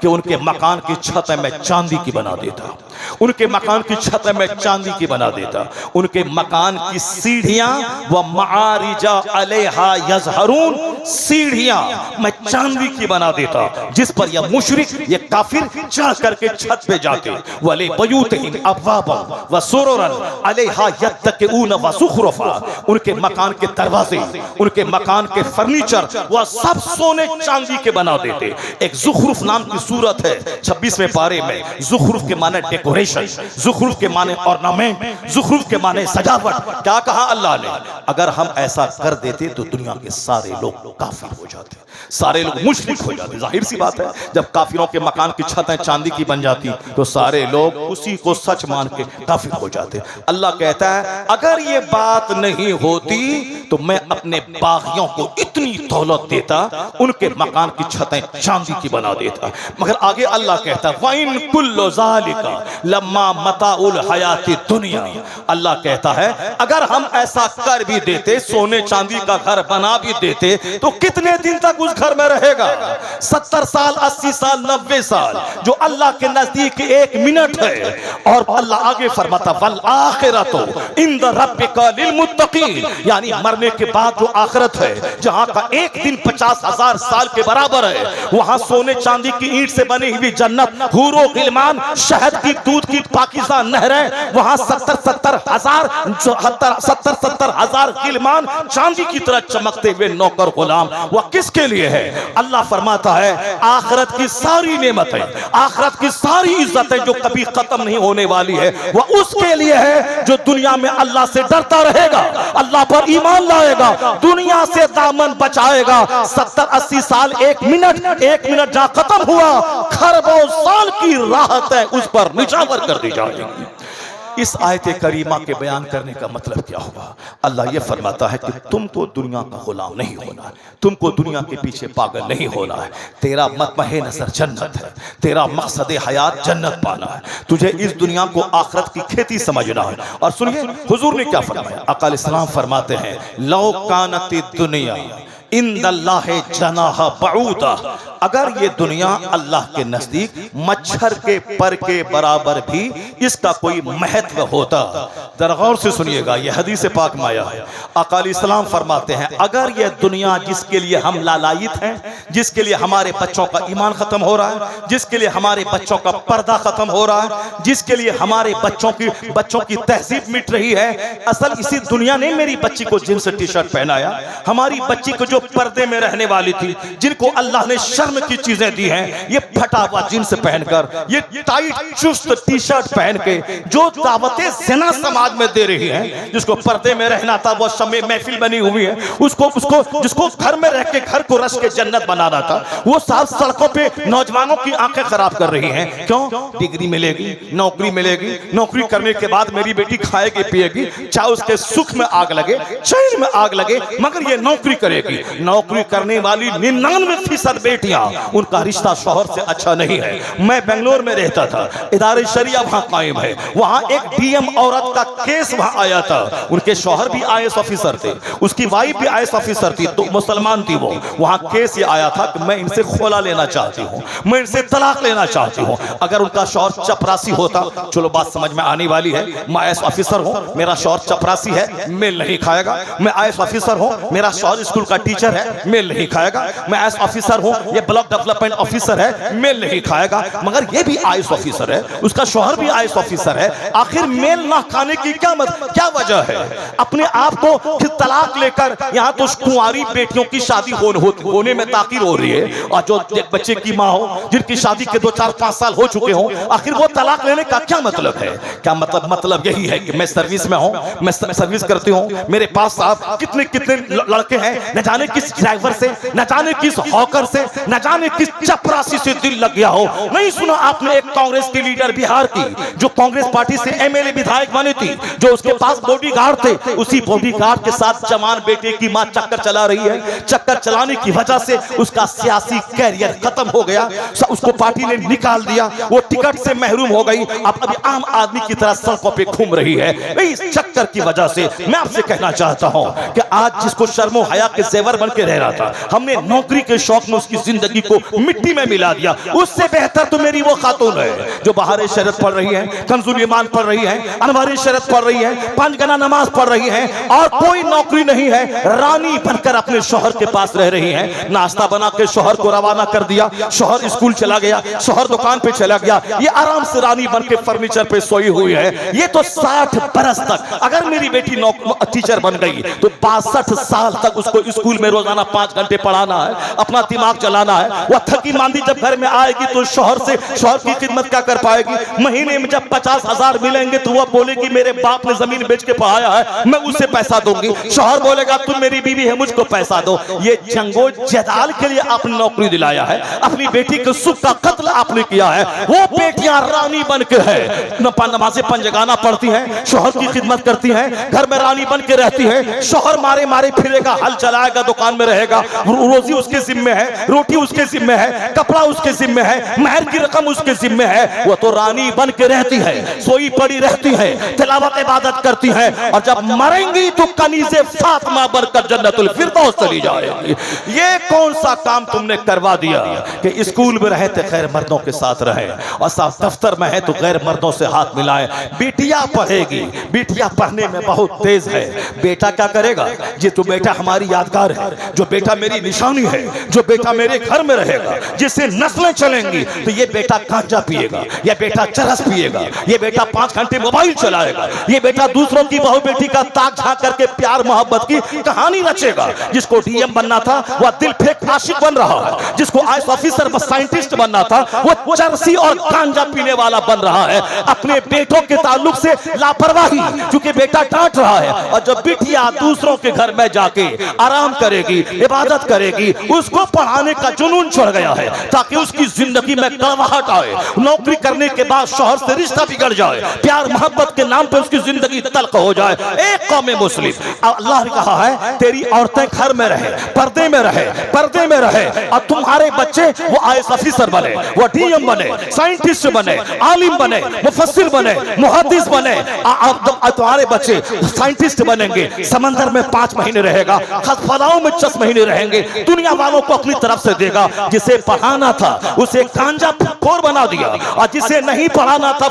कि उनके मकान की छत में चांदी की बना देता, उनके मकान की छत में चांदी की बना देता, उनके मकान की सीढ़ियां व मआरिजा अलैहा यज़हरून, सीढ़ियां मैं चांदी की बना देता जिस पर यह मुशरिक, ये काफिर चढ़ करके छत पे जाते। वले बयूतिहिम अबवाबा व सुरुरन अलैहा यत्तकिऊन व ज़ुख़रुफा, उनके मकान के दरवाजे, उनके मकान के फर्नीचर वह सब सोने चांदी के बना देते। एक ज़ुख़रुफ नाम की सूरत है 26वें पारे में। ज़ुख़रुफ के माने डेकोरेशन, ज़ुख़रुफ के माने ऑर्नामेंट, ज़ुख़रुफ के माने सजावट। क्या कहा अल्लाह ने? अगर हम ऐसा कर देते तो दुनिया के सारे लोग काफिर हो जाते, सारे लोग मुशरिक हो जाते। जाहिर सी बात है जब काफिरों के मकान की छतें चांदी की बन जाती तो सारे लोग उसी को सच मान के काफिर हो जाते। अल्लाह कहता है अगर ये बात नहीं होती तो मैं अपने बागियों को इतनी दौलत देता, उनके मकान की छतें चांदी की बना देता। मगर आगे अल्लाह कहता है वाइन कुल्लु ज़ालिका लम्मा मताउल हयाती दुनिया, अल्लाह कहता है अगर हम ऐसा कर भी देते, सोने चांदी का घर बना भी देते, तो कितने दिन तक उस घर में रहेगा? 70 साल, 80 साल, 90 साल, जो अल्लाह के नजदीक 1 मिनट है। और अल्लाह आगे फरमाता वल आखिरतु इंद रब्बिका लिल मुत्तकीन, यानी मरने के बाद जो आखिरत है, जहां का एक दिन 50,000 साल के बराबर है, वहां सोने चांदी की ईंट से बनी हुई जन्नत, हूरो गिलमान, शहद की दूध की पाकीज़ा नहरें, वहां 70 हजार गिलमान चांदी की तरह चमकते हुए नौकर गुलाम। वह किसके लिए है? अल्लाह फरमाता है आखिरत की सारी नेमतें, आखिरत की सारी इज्जतें जो कभी खत्म नहीं होने वाली है, वह उसके लिए है जो दुनिया में अल्लाह से डरता रहेगा, अल्लाह पर ईमान लाएगा, दुनिया से दामन बचाएगा। 70-80 साल, 1 मिनट जहां खत्म हुआ, खरबों साल की राहत है उस पर निछावर कर दी जाएगी। इस आयत करीमा के बयान करने का मतलब क्या हुआ? अल्लाह ये फरमाता है कि तुमको दुनिया का गुलाम नहीं होना है, तुमको दुनिया के पीछे पागल नहीं होना है। तेरा मतमहे नजर जन्नत है, तेरा मकसद हयात जन्नत पाना है, तुझे इस दुनिया को आखिरत की खेती समझना है। और सुनिए हुजूर ने क्या फरमाया, आका अलैहिस्सलाम फरमाते हैं लौ कानति दुनिया इंदल्लाहि जनाह बऊदा, अगर ये दुनिया अल्लाह के नजदीक मच्छर के पर के बराबर भी इसका कोई महत्व होता। जरा गौर से सुनिएगा, यह हदीस पाक में आया है। आका अलैहिस्सलाम फरमाते हैं अगर यह दुनिया जिसके लिए हम लालायित हैं, जिसके लिए हमारे बच्चों का ईमान खत्म हो रहा है, जिसके लिए हमारे बच्चों का पर्दा खत्म हो रहा है, जिसके लिए हमारे बच्चों की तहजीब मिट रही है, असल इसी दुनिया ने मेरी बच्ची को जींस टी शर्ट पहनाया, हमारी बच्ची को जो पर्दे में रहने वाली थी, जिनको अल्लाह ने शर्म की चीजें दी हैं, ये फटा हुआ जींस पहनकर, ये टाइट चुस्त टी शर्ट पहन के जो दावतें ज़िना समाज में दे रही हैं, जिसको पर्दे में रहना था वो शमे महफिल बनी हुई है, उसको जिसको घर में रह के घर को रश के जन्नत बनाना था, वो साफ सड़कों पे नौजवानों की आंखें खराब कर रही हैं। क्यों? डिग्री मिलेगी, नौकरी मिलेगी, नौकरी करने के बाद मेरी बेटी खाएगी पिएगी, चाहे उसके सुख में आग लगे, चैन में आग लगे, मगर ये नौकरी करेगी। नौकरी करने वाली 99% बेटियां, उनका रिश्ता शौहर से अच्छा नहीं है। मैं बेंगलोर में रहता था, इदारे शरिया वहां कायम है, वहां एक डीएम औरत का केस वहां आया था, उनके शौहर भी आईएएस ऑफिसर थे, उसकी वाइफ भी आईएएस ऑफिसर थी, तो मुसलमान थी वो। वहां केस ये आया था कि मैं इनसे खोला लेना चाहती हूँ, मैं इनसे तलाक लेना चाहती हूँ। अगर उनका शौहर चपरासी होता, चलो बात समझ में आने वाली है, मैं आईएएस ऑफिसर हूँ, मेरा शौहर चपरासी है, मेल नहीं खाएगा। मैं आईएएस ऑफिसर हूँ, मेरा शौहर स्कूल का टीचर है, मेल नहीं खाएगा। मैं आईएएस ऑफिसर हूँ, ये ब्लॉक डेवलपमेंट ऑफिसर है, मेल नहीं खाएगा। मगर ये भी आईएएस ऑफिसर है, उसका शौहर भी आईएएस ऑफिसर है, आखिर मेल ना खाने की क्या वजह है? अपने आप को फिर तलाक लेकर यहाँ तो कुंवारी बेटियों की शादी होने में ताकीर हो रही है, और जो एक बच्चे की माँ हो जिनकी शादी के 2, 4, 5 साल हो चुके हों, आखिर वो तलाक लेने का क्या मतलब है? क्या मतलब यही है कि मैं सर्विस में हूँ, मैं सर्विस करती हूँ, मेरे पास साहब कितने लड़के हैं, न जाने किस ड्राइवर से, न जाने किस हॉकर से, न जाने किस चपरासी से दिल लग गया हो। नहीं सुना आपने एक कांग्रेस की लीडर बिहार की, जो कांग्रेस पार्टी से एमएलए विधायक बनी थी, जो उसके पास बॉडीगार्ड थे, उसी बॉडीगार्ड के साथ जवान बेटे की मां चक्कर चला रही है। चक्कर चलाने की वजह से उसका सियासी कैरियर खत्म हो गया, उसको पार्टी ने निकाल दिया, वो टिकट से महरूम हो गई, अब अभी आम आदमी की तरह सड़कों पे घूम रही है। इस चक्कर की वजह से मैं आपसे कहना चाहता हूं कि आज जिसको शर्मो हया के जेवर बन के रह रहा था, हमने नौकरी के शौक में उसकी जिंदगी को मिट्टी में मिला दिया। उससे बेहतर तो मेरी वो खातून है जो बाहर शरीयत पढ़ रही है, कंजुल ईमान पढ़ रही है, अनवारी शरीयत पढ़ रही है, 5 गना नमाज पढ़ रही है, और कोई नौकरी नहीं है, रानी बनकर अपने शौहर के पास रह रही है। नाश्ता बना के शौहर को रवाना कर दिया, शौहर स्कूल चला गया, शौहर दुकान पे चला गया, ये आराम से रानी बन के फर्नीचर पे सोई हुई है। ये तो 60 बरस तक, अगर मेरी बेटी टीचर बन गई तो 62 साल तक उसको स्कूल में रोजाना 5 घंटे पढ़ाना है, अपना दिमाग चलाना है। वह थकी मांदी जब घर में आएगी तो शौहर की खिदमत क्या कर पाएगी? महीने में जब 50,000 मिलेंगे तो वह बोलेगी मेरे बाप ने जमीन बेच के पढ़ाया है, मैं उसे पैसा दूंगी। शौहर बोलेगा तुम मेरी बीवी है, मुझको पैसा दो। ये जंगो जदाल के लिए आपने नौकरी दिलाया है, अपनी बेटी के सुख का कत्ल आपने किया है, वो बेटियां रानी बन के है, नमाज़ें पंजगाना पढ़ती हैं, शोहर की खिदमत करती हैं, घर में रानी बन के रहती है, शोहर मारे मारे फिरेगा, हल चलाएगा, दुकान में रहेगा, रोजी उसके जिम्मे है, रोटी उसके जिम्मे है, कपड़ा उसके जिम्मे है, महर की रकम उसके जिम्मे है, वो तो रानी बन के रहती है, सोई पड़ी रहती है, तिलावत इबादत करती है, और जब मरेंगी तो कनीज़े फातिमा बनकर जन्नतुल फिरदौस चली जाएगी। ये कौन सा काम तुमने करवा दिया कि स्कूल में रहे तो गैर मर्दों के साथ रहे, और साफ दफ्तर में है तो गैर मर्दों से हाथ मिलाए। बेटियां पढ़ेगी, बेटियां पढ़ने में बहुत तेज है, बेटा क्या करेगा? ये तो बेटा हमारी यादगार है, जो बेटा मेरी निशानी है, जो बेटा मेरे घर में रहेगा, जिससे नस्लें चलेंगी, तो ये बेटा गांजा पिएगा, ये बेटा चरस पिएगा, ये बेटा 5 घंटे मोबाइल चलाएगा, ये बेटा दूसरों की बहू बेटी का ताक झांक करके प्यार मोहब्बत की कहानी रचेगा। जिसको डीएम बनना था वह दिल फेंक आशिक बन रहा है, जिसको आईएएस ऑफिसर व साइंटिस्ट बनना था वो चरसी और गांजा पीने वाला बन रहा है। अपने बेटों के ताल्लुक से लापरवाही, क्योंकि बेटा डांट रहा है, और जब बिटिया दूसरों के घर में जाके आराम करेगी, इबादत करेगी, उसको पढ़ाने का जुनून चढ़ गया है ताकि उसकी जिंदगी में कड़वाहट आए, नौकरी करने के बाद शौहर से रिश्ता बिगड़ जाए, प्यार मोहब्बत के नाम पे उसकी जिंदगी तल्ख हो जाए। एक कौम मुस्लिम, अल्लाह ने कहा है तेरी औरतें घर में रहे, पर्दे में रहे, पर्दे में रहे, और तुम्हारे बच्चे वो आईएएस ऑफिसर बने, वो डीएम बने, साइंटिस्ट बने, आलिम बने, मुफस्सिर बने, मुहद्दिस बने। तुम्हारे बच्चे साइंटिस्ट बनेंगे, समंदर में 5 महीने रहेगा, खसफलाओं में 10 महीने रहेंगे, दुनिया वालों को अपनी तरफ से देगा। जिसे पढ़ाना था उसे गांजा खोर बना दिया, और जिसे नहीं पढ़ाना था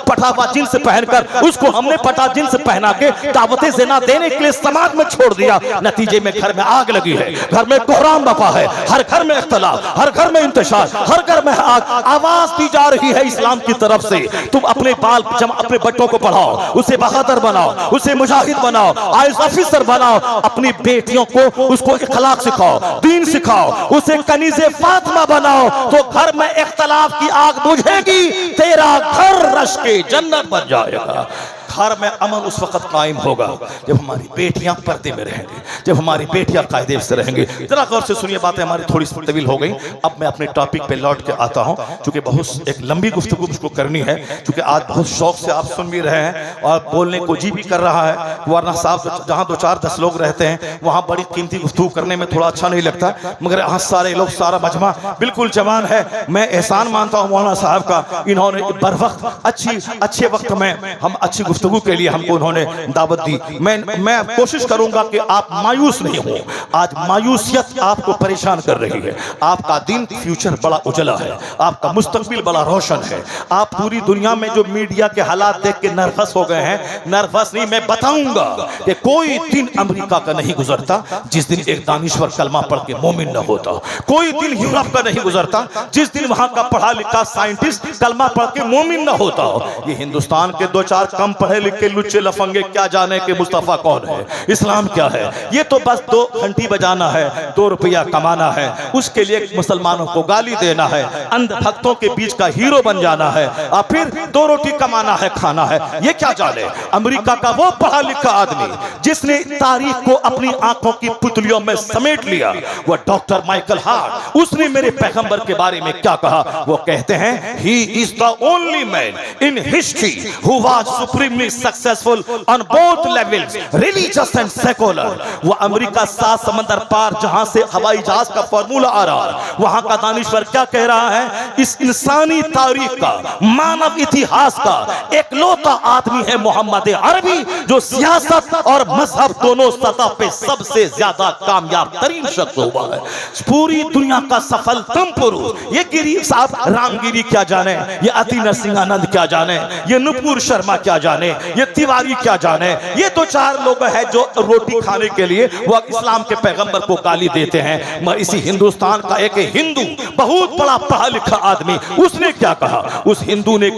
पटावा जींस पहनकर उसको हमने पटा जींस पहना के दावतें ज़िना देने के लिए समाज में छोड़ दिया। नतीजे में घर में आग लगी है, घर में कोहराम बपा है, हर घर में इख्तिलाफ, हर घर में इंतशार, हर घर में आग। आवाज दी जा रही है इस्लाम की तरफ से, तुम अपने अपने बच्चों को पढ़ाओ, उसे बहादुर बनाओ, उसे मुजाहिद बनाओ, आईएएस ऑफिसर बनाओ, अपनी बेटियों को उसको इखलाक सिखाओ, दीन सिखाओ, उसे कनीज़े फातिमा बनाओ, तो घर में इख्तिलाफ की आग बुझेगी, तेरा घर रश के जन्नत बन जाएगा। घर में अमन उस वक्त कायम होगा जब हमारी बेटियां पर्दे में रहेंगी, जब हमारी बेटियां कायदे से रहेंगी। जरा गौर से सुनिए, बातें हमारी थोड़ी सी तवील हो गई, अब मैं अपने टॉपिक पे लौट के आता हूं, क्योंकि बहुत एक लंबी गुफ्तगू मुझको करनी है, क्योंकि आज बहुत शौक से आप सुन भी रहे हैं और बोलने को जी भी कर रहा है। वरना साहब जहाँ 2-4-10 लोग रहते हैं वहाँ बड़ी कीमती गुफ्तगू करने में थोड़ा अच्छा नहीं लगता, मगर यहाँ सारे लोग, सारा मजमा बिल्कुल जवान है। मैं एहसान मानता हूँ मौलाना साहब का, इन्होंने बर वक्त अच्छे वक्त में हम अच्छी गुफ्तगू के लिए हमको उन्होंने दावत दी। मैं कोशिश करूंगा कि आप मायूस नहीं हो। आज मायूसियत आपको परेशान कर रही है, आपका दिन फ्यूचर बड़ा उजला है, आपका मुस्तकबिल बड़ा रोशन है। आप पूरी दुनिया में जो मीडिया के हालात देख के नर्वस हो गए हैं, नर्वस नहीं, मैं बताऊंगा कि कोई दिन अमेरिका का नहीं गुजरता जिस दिन एक दानिश्वर कलमा पढ़ के मोमिन न होता, कोई दिन यूरोप का नहीं गुजरता जिस दिन वहां का पढ़ा लिखा साइंटिस्ट कलमा पढ़ के मोमिन न होता। ये हिंदुस्तान के 2-4 कम पढ़े लिखे लुच्चे लफंगे क्या जाने कि मुस्तफा कौन है, इस्लाम क्या है। ये तो बस 2 घंटी बजाना है, 2 रुपया कमाना है, उसके लिए मुसलमानों को गाली देना है, अंध भक्तों के बीच का हीरो बन जाना है, और फिर 2 रोटी कमाना है, खाना है। ये क्या जाने अमेरिका का वो पढ़ा लिखा आदमी जिसने तारीख को अपनी आंखों की पुतलियों में समेट लिया, वो डॉक्टर माइकल हार्ट, उसने मेरे पैगंबर के बारे में क्या कहा? वो कहते हैं he is the only man in history who was supremely successful on both levels, religious and secular. वो अमेरिका 7 समंदर पार जहां से हवाई जहाज का फॉर्मूला आ रहा है, वहां का दानिश्वर क्या कह रहा है? इस इंसानी तारीख का, मानव इतिहास का एकलौता आदमी है मोहम्मद अरबी, जो सियासत और मजहब दोनों सतह पे सबसे ज्यादा कामयाब तरीन शख्स हुआ है। पूरी दुनिया का सफलतम पुरुष। ये गिरी साहब रामगिरी क्या जाने, ये अति नरसिंहानंद क्या जाने, ये नुपुर शर्मा क्या जाने, ये तिवारी क्या जाने, ये 2-4 लोग हैं जो रोटी खाने के लिए वो इस्लाम के पैगंबर को गाली देते हैं। मगर इसी हिंदुस्तान का एक हिंदू बहुत बड़ा पढ़ा लिखा आदमी, उसने क्या कहा? उस हिंदू ने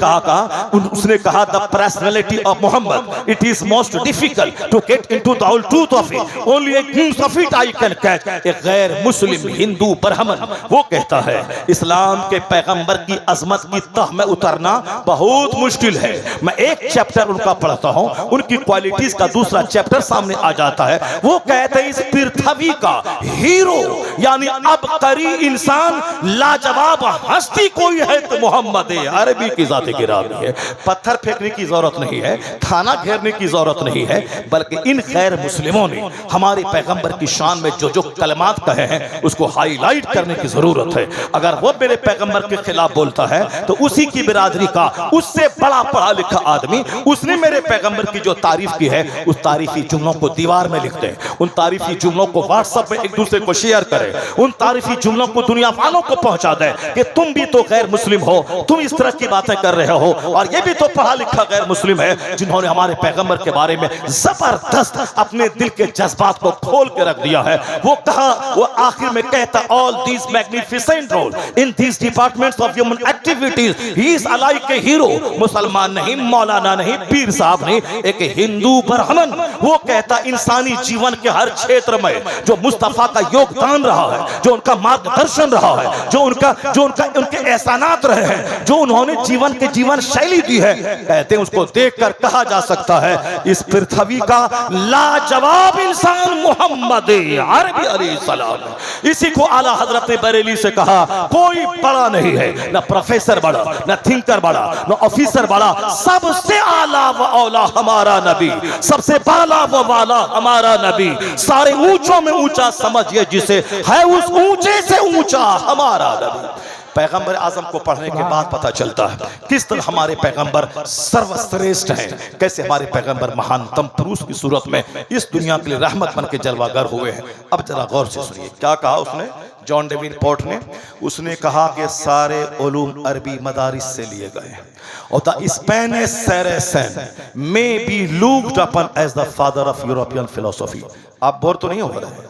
उसने कहा the personality of Muhammad it is most difficult to get into the whole truth of it, only a glimpse of it I can catch. एक गैर मुस्लिम हिंदू ब्राह्मण वो कहता है इस्लाम के पैगंबर की अजमत की तह में उतरना बहुत मुश्किल है। मैं एक चैप्टर उनका पढ़ता हूं, उनकी क्वालिटीज का दूसरा चैप्टर सामने आ जाता है। वो कहते हैं इस पृथ्वी का हीरो यानी अब करी इंसान लाजवाब हस्ती कोई है तो मोहम्मद अरबी की जाते गिरामी है। पत्थर फेंकने की जरूरत नहीं है, थाना घेरने की जरूरत नहीं है, बल्कि इन गैर मुस्लिमों ने हमारे पैगंबर की शान में जो जो कलमात कहे हैं उसको हाईलाइट करने की जरूरत है। अगर वो मेरे पैगंबर के खिलाफ बोलता है तो उसी की बिरादरी का उससे बड़ा पढ़ा लिखा आदमी उसने मेरे पैगंबर की जो तारीफ की है उस तारीफी जुमलों को दीवार में लिख दे, उन तारीफी जुमलों को व्हाट्सएप में एक दूसरे को शेयर करे, उन तारीफी जुमलों को दुनिया वालों को पहुंचा दे कि तुम भी तो गैर मुस्लिम हो, तुम इस तरह की बातें कर रहे हो और ये भी तो पढ़ा लिखा गैर मुस्लिम है जिन्होंने हमारे पैगंबर के बारे में जबरदस्त अपने दिल के जज्बात को खोल के रख दिया है। वो कहा, वो आखिर में कहता all these magnificent role in these departments of human activities he is like a hero. मुसलमान नहीं, मौलाना नहीं, पीर साहब नहीं, एक हिंदू ब्राह्मण। वो कहता इंसानी जीवन के हर क्षेत्र में जो मुस्तफा का योगदान रहा है, जो उनका मार्गदर्शन रहा है, जो उनके एहसानात रहे हैं, जो उन्होंने जीवन के जीवन शैली दी है, कहते हैं उसको देखकर कहा जा सकता है इस पृथ्वी का लाजवाब इंसान मोहम्मद अरबी अलैहिस्सलाम। इसी को आला हजरत ने बरेली से कहा कोई बड़ा नहीं है, ना प्रोफेसर बड़ा, ना थिंकर बड़ा, ना ऑफिसर बड़ा, सबसे आला व औला हमारा नबी, सबसे बाला व वाला हमारा नबी, सारे ऊंचों में ऊंचा समझिए जिसे है उस ऊंचे से ऊंचा हमारा नबी। पैगंबर आजम को पढ़ने के बाद पता चलता है किस तरह हमारे पैगंबर सर्वश्रेष्ठ हैं, कैसे हमारे पैगंबर महानतम पुरुष की सूरत में इस दुनिया के लिए रहमत बन के जलवागर हुए हैं। अब जरा गौर से सुनिए क्या कहा उसने, जॉन डेविनपोर्ट ने। उसने कहा कि सारे उलूम अरबी मदारिस से लिए गए हैं और the Spanish Saracen may be looked upon as the father of European philosophy. आप बोर तो नहीं हो रहे,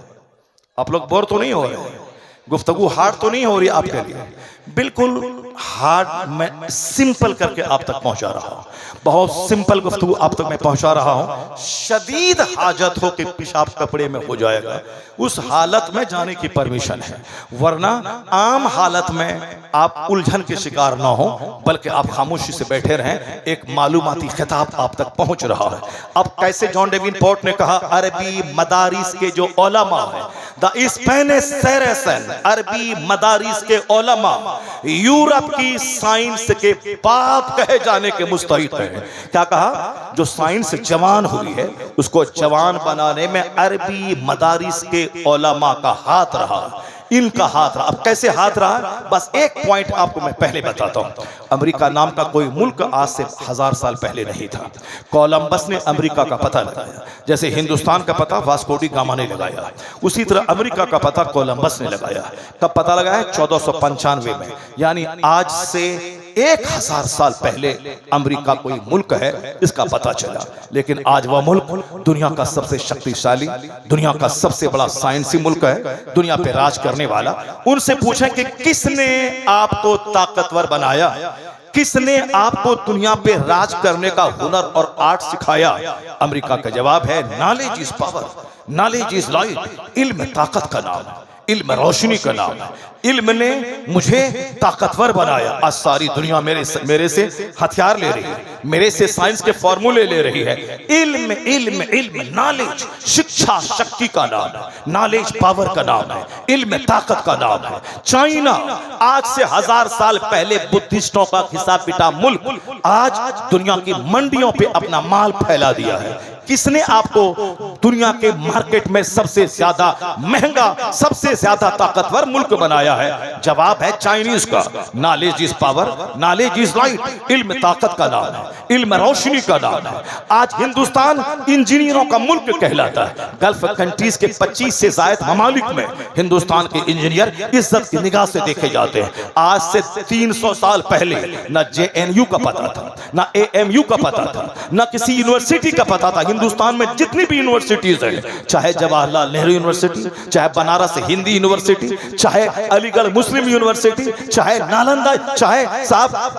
आप लोग बोर तो नहीं हो रहे, गुफ्तगू हार्ड तो नहीं हो रही आपके लिए, बिल्कुल हार्ड मैं सिंपल करके आप तक पहुंचा रहा हूं, बहुत सिंपल गुफ्तगू आप तक मैं पहुंचा रहा हूं। शदीद हाजत हो कि पेशाब कपड़े में हो जाएगा उस हालत में जाने की परमिशन है, वरना आम हालत में आप उलझन के शिकार ना हो बल्कि आप खामोशी से बैठे रहें। एक मालूमाती खिताब आप तक पहुंच रहा है। अब कैसे जॉन डेविनपोर्ट ने कहा अरबी मदारिस के जो उलमा है, द स्पेनिश सैरेसन अरबी मदारिस के उलमा यूरोप की साइंस के बाप कहे जाने के मुस्तहिक है। क्या कहा, जो साइंस जवान हुई है उसको जवान बनाने में अरबी मदारिस के उलमा का हाथ रहा, इनका हाथ रहा। अब कैसे हाथ रहा, बस एक पॉइंट आपको मैं पहले बताता हूं। अमेरिका नाम का कोई मुल्क आज से 1000 साल पहले नहीं था। कोलंबस ने अमेरिका का पता लगाया, जैसे हिंदुस्तान का पता वास्को डी गामा ने लगाया, उसी तरह अमेरिका का पता कोलंबस ने लगाया। कब पता लगाया? 1495 में, यानी आज से 1000 साल पहले अमेरिका कोई मुल्क है इसका पता चला। लेकिन आज वह मुल्क दुनिया का सबसे शक्तिशाली, दुनिया का सबसे बड़ा साइंसी मुल्क है, दुनिया पे राज करने वाला। उनसे पूछें कि किसने आपको ताकतवर बनाया, किसने आपको दुनिया पे राज करने का हुनर और आर्ट सिखाया? अमेरिका का जवाब है knowledge is power, knowledge is light. इल्म ताकत का नाम है, इल्म रोशनी का नाम है। इल्म ने मुझे ताकतवर बनाया। आज सारी दुनिया मेरे से हथियार ले रही है, मेरे से साइंस के फॉर्मूले ले रही है। इल्म इल्म इल्म, नॉलेज शिक्षा शक्ति का नाम है, नॉलेज पावर का नाम है, इल्म ताकत का नाम है। चाइना आज से 1000 साल पहले बुद्धिस्टों का हिसाब किताब मुल्क आज दुनिया की मंडियों पे अपना माल फैला दिया है। किसने आपको दुनिया के मार्केट में सबसे ज्यादा महंगा, सबसे ज्यादा ताकतवर मुल्क बनाया है? जवाब है चाइनीज का। Knowledge is power, knowledge is light. इल्म ताकत का नाम है, इल्म रोशनी का नाम है। आज हिंदुस्तान इंजीनियरों का मुल्क कहलाता है। गल्फ कंट्रीज के 25 से ज्यादा ममालिक में हिंदुस्तान के इंजीनियर इज्जत की निगाह से देखे जाते हैं। आज से 300 साल पहले न JNU का पता था, न AMU का पता था, न किसी यूनिवर्सिटी का पता था। हिंदुस्तान में जितनी भी यूनिवर्सिटीज हैं, चाहे जवाहरलाल नेहरू यूनिवर्सिटी, चाहे बनारस हिंदी यूनिवर्सिटी, चाहे अलीगढ़ मुस्लिम यूनिवर्सिटी, चाहे नालंदा, चाहे साहब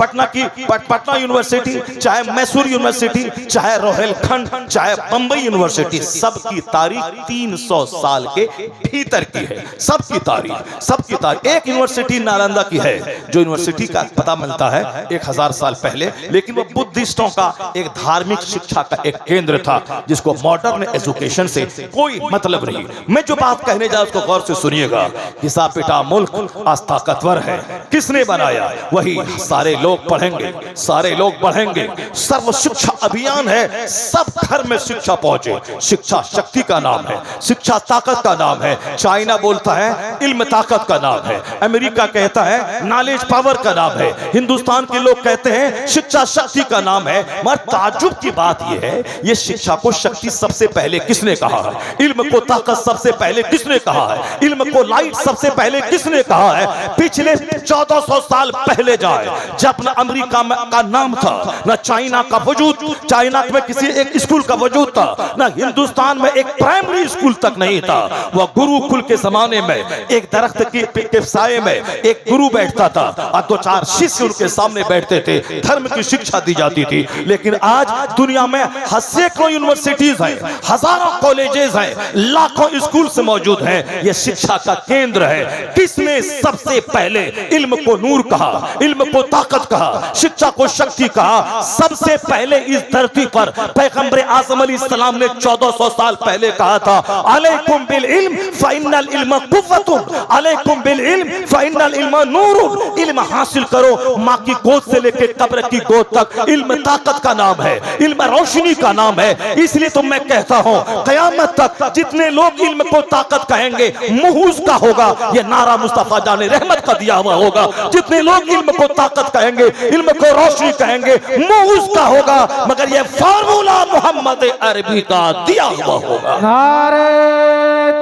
पटना यूनिवर्सिटी, चाहे मैसूर यूनिवर्सिटी, चाहे रोहिलखंड, चाहे बंबई यूनिवर्सिटी, सबकी तारीख 300 साल के भीतर की है। सबकी तारीख एक यूनिवर्सिटी नालंदा की है जो यूनिवर्सिटी का पता मिलता है 1000 साल पहले, लेकिन वो बुद्धिस्टों का एक धार्मिक शिक्षा का एक केंद्र था जिसको मॉडर्न एजुकेशन से कोई मतलब नहीं। मैं जो बात कहने जा उसको गौर से सुनिएगा। घिसा पिटा मुल्क आज ताकतवर है, किसने बनाया? वही सारे लोग पढ़ेंगे, सारे लोग बढ़ेंगे। सर्व शिक्षा अभियान है, सब घर में शिक्षा पहुंचे। शिक्षा शक्ति का नाम है, शिक्षा ताकत का नाम है। चाइना बोलता है इल्म ताकत का नाम है, अमेरिका कहता है नॉलेज पावर का नाम है, हिंदुस्तान के लोग कहते हैं शिक्षा शक्ति का नाम है। मगर ताजुब की बात यह है, ये शिक्षा को शक्ति सबसे पहले किसने कहा है? इल्म को ताकत सबसे पहले किसने कहा है? इल्म को लाइट सबसे पहले किसने कहा है? पिछले 1400 साल पहले जाए, जब न अमेरिका का नाम था, न चाइना का वजूद, चाइना में किसी एक स्कूल का वजूद था, न हिंदुस्तान में एक प्राइमरी स्कूल तक नहीं था। वह गुरुकुल के जमाने में एक दरख्त के साये में एक गुरु बैठता था और 2-4 शिष्य उनके सामने बैठते थे, धर्म की शिक्षा दी जाती थी। लेकिन आज दुनिया में सैकड़ों यूनिवर्सिटीज हैं, हजारों कॉलेजेस हैं, लाखों स्कूल से मौजूद हैं। यह शिक्षा का केंद्र है। किसने सबसे पहले इल्म को नूर कहा, इल्म को ताकत कहा, शिक्षा को शक्ति कहा? सबसे पहले इस धरती पर पैगंबर आज़म अलैहिस्सलाम ने 1400 साल पहले कहा था, अलैकुम बिल इल्म फ़इन्नल इल्म कुव्वतुन, अलैकुम बिल इल्म फ़इन्नल इल्म नूरुन। इल्म हासिल करो, माँ की गोद से लेकर कब्र की गोद तक इल्म ताकत का नाम है, इल्म रोशनी का नाम है। इसलिए तो मैं कहता हूँ क़यामत तक जितने लोग इल्म को ताकत कहेंगे, मुंह उसका होगा, ये नारा मुस्तफा जाने रहमत का दिया हुआ होगा। जितने लोग इल्म को ताकत कहेंगे, इल्म को रोशनी कहेंगे, मुंह उसका होगा, मगर ये फार्मूला मोहम्मद अरबी का दिया हुआ होगा। नारे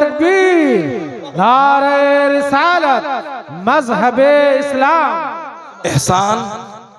तकबीर, नारे रिसालत, मजहबे इस्लाम। एहसान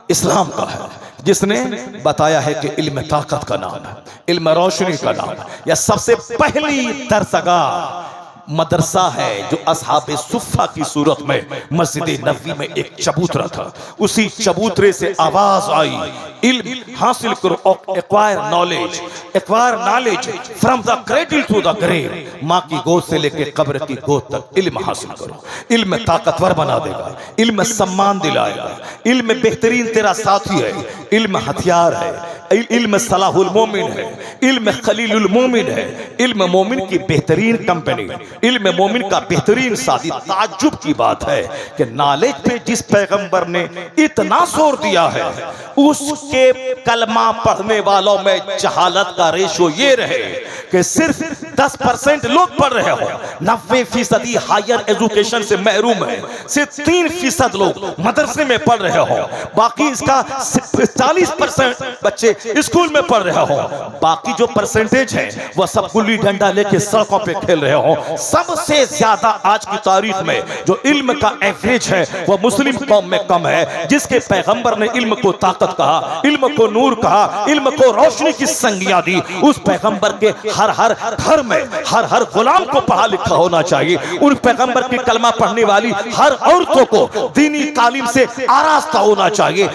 इस्लाम का है, जिसने बताया है कि इल्म ताकत का नाम है, इल्म रोशनी का नाम है। यह सबसे पहली दरसगाह मदरसा है जो असहाबे सुफ़ा की सूरत में मस्जिद नबवी में एक चबूतरा था। उसी चबूतरे से आवाज आई, इल्म हासिल करो, acquire knowledge from the cradle to the grave. माँ की गोद से लेकर कब्र की गोद तक इल्म हासिल करो। इल्म ताकतवर बना देगा, इल्म सम्मान दिलाएगा, इल्म बेहतरीन तेरा साथी है, इल्म हथियार है, इल्म सलाहुल मोमिन है, इल्म खलीलुल मोमिन है, इल्म मोमिन की बेहतरीन कंपनी, इल्म मोमिन का बेहतरीन साथी। ताज्जुब की बात है कि नॉलेज पे जिस पैगंबर ने इतना जोर दिया है, उसके कलमा पढ़ने वालों में जहालत का रेशो ये रहे कि सिर्फ 10% लोग पढ़ रहे हो, 90% हायर एजुकेशन से महरूम है, सिर्फ 3% लोग मदरसे में पढ़ रहे हो, बाकी इसका 40% बच्चे स्कूल में पढ़ रहे हो, बाकी जो परसेंटेज है वह सब गुल्ली डंडा लेके सड़कों पे खेल रहे हो। सबसे ज्यादा आज की तारीख में जो इल्म का एवरेज है वह मुस्लिम कौम में कम है, जिसके पैगंबर ने इल्म को ताकत कहा, इल्म को नूर कहा, इल्म को रोशनी की संज्ञा दी। उस पैगंबर के हर घर में हर गुलाम को पढ़ा लिखा होना चाहिए। उन पैगंबर की कलमा पढ़ने वाली हर औरतों को दीनी तालीम से आरास्ता होना चाहिए।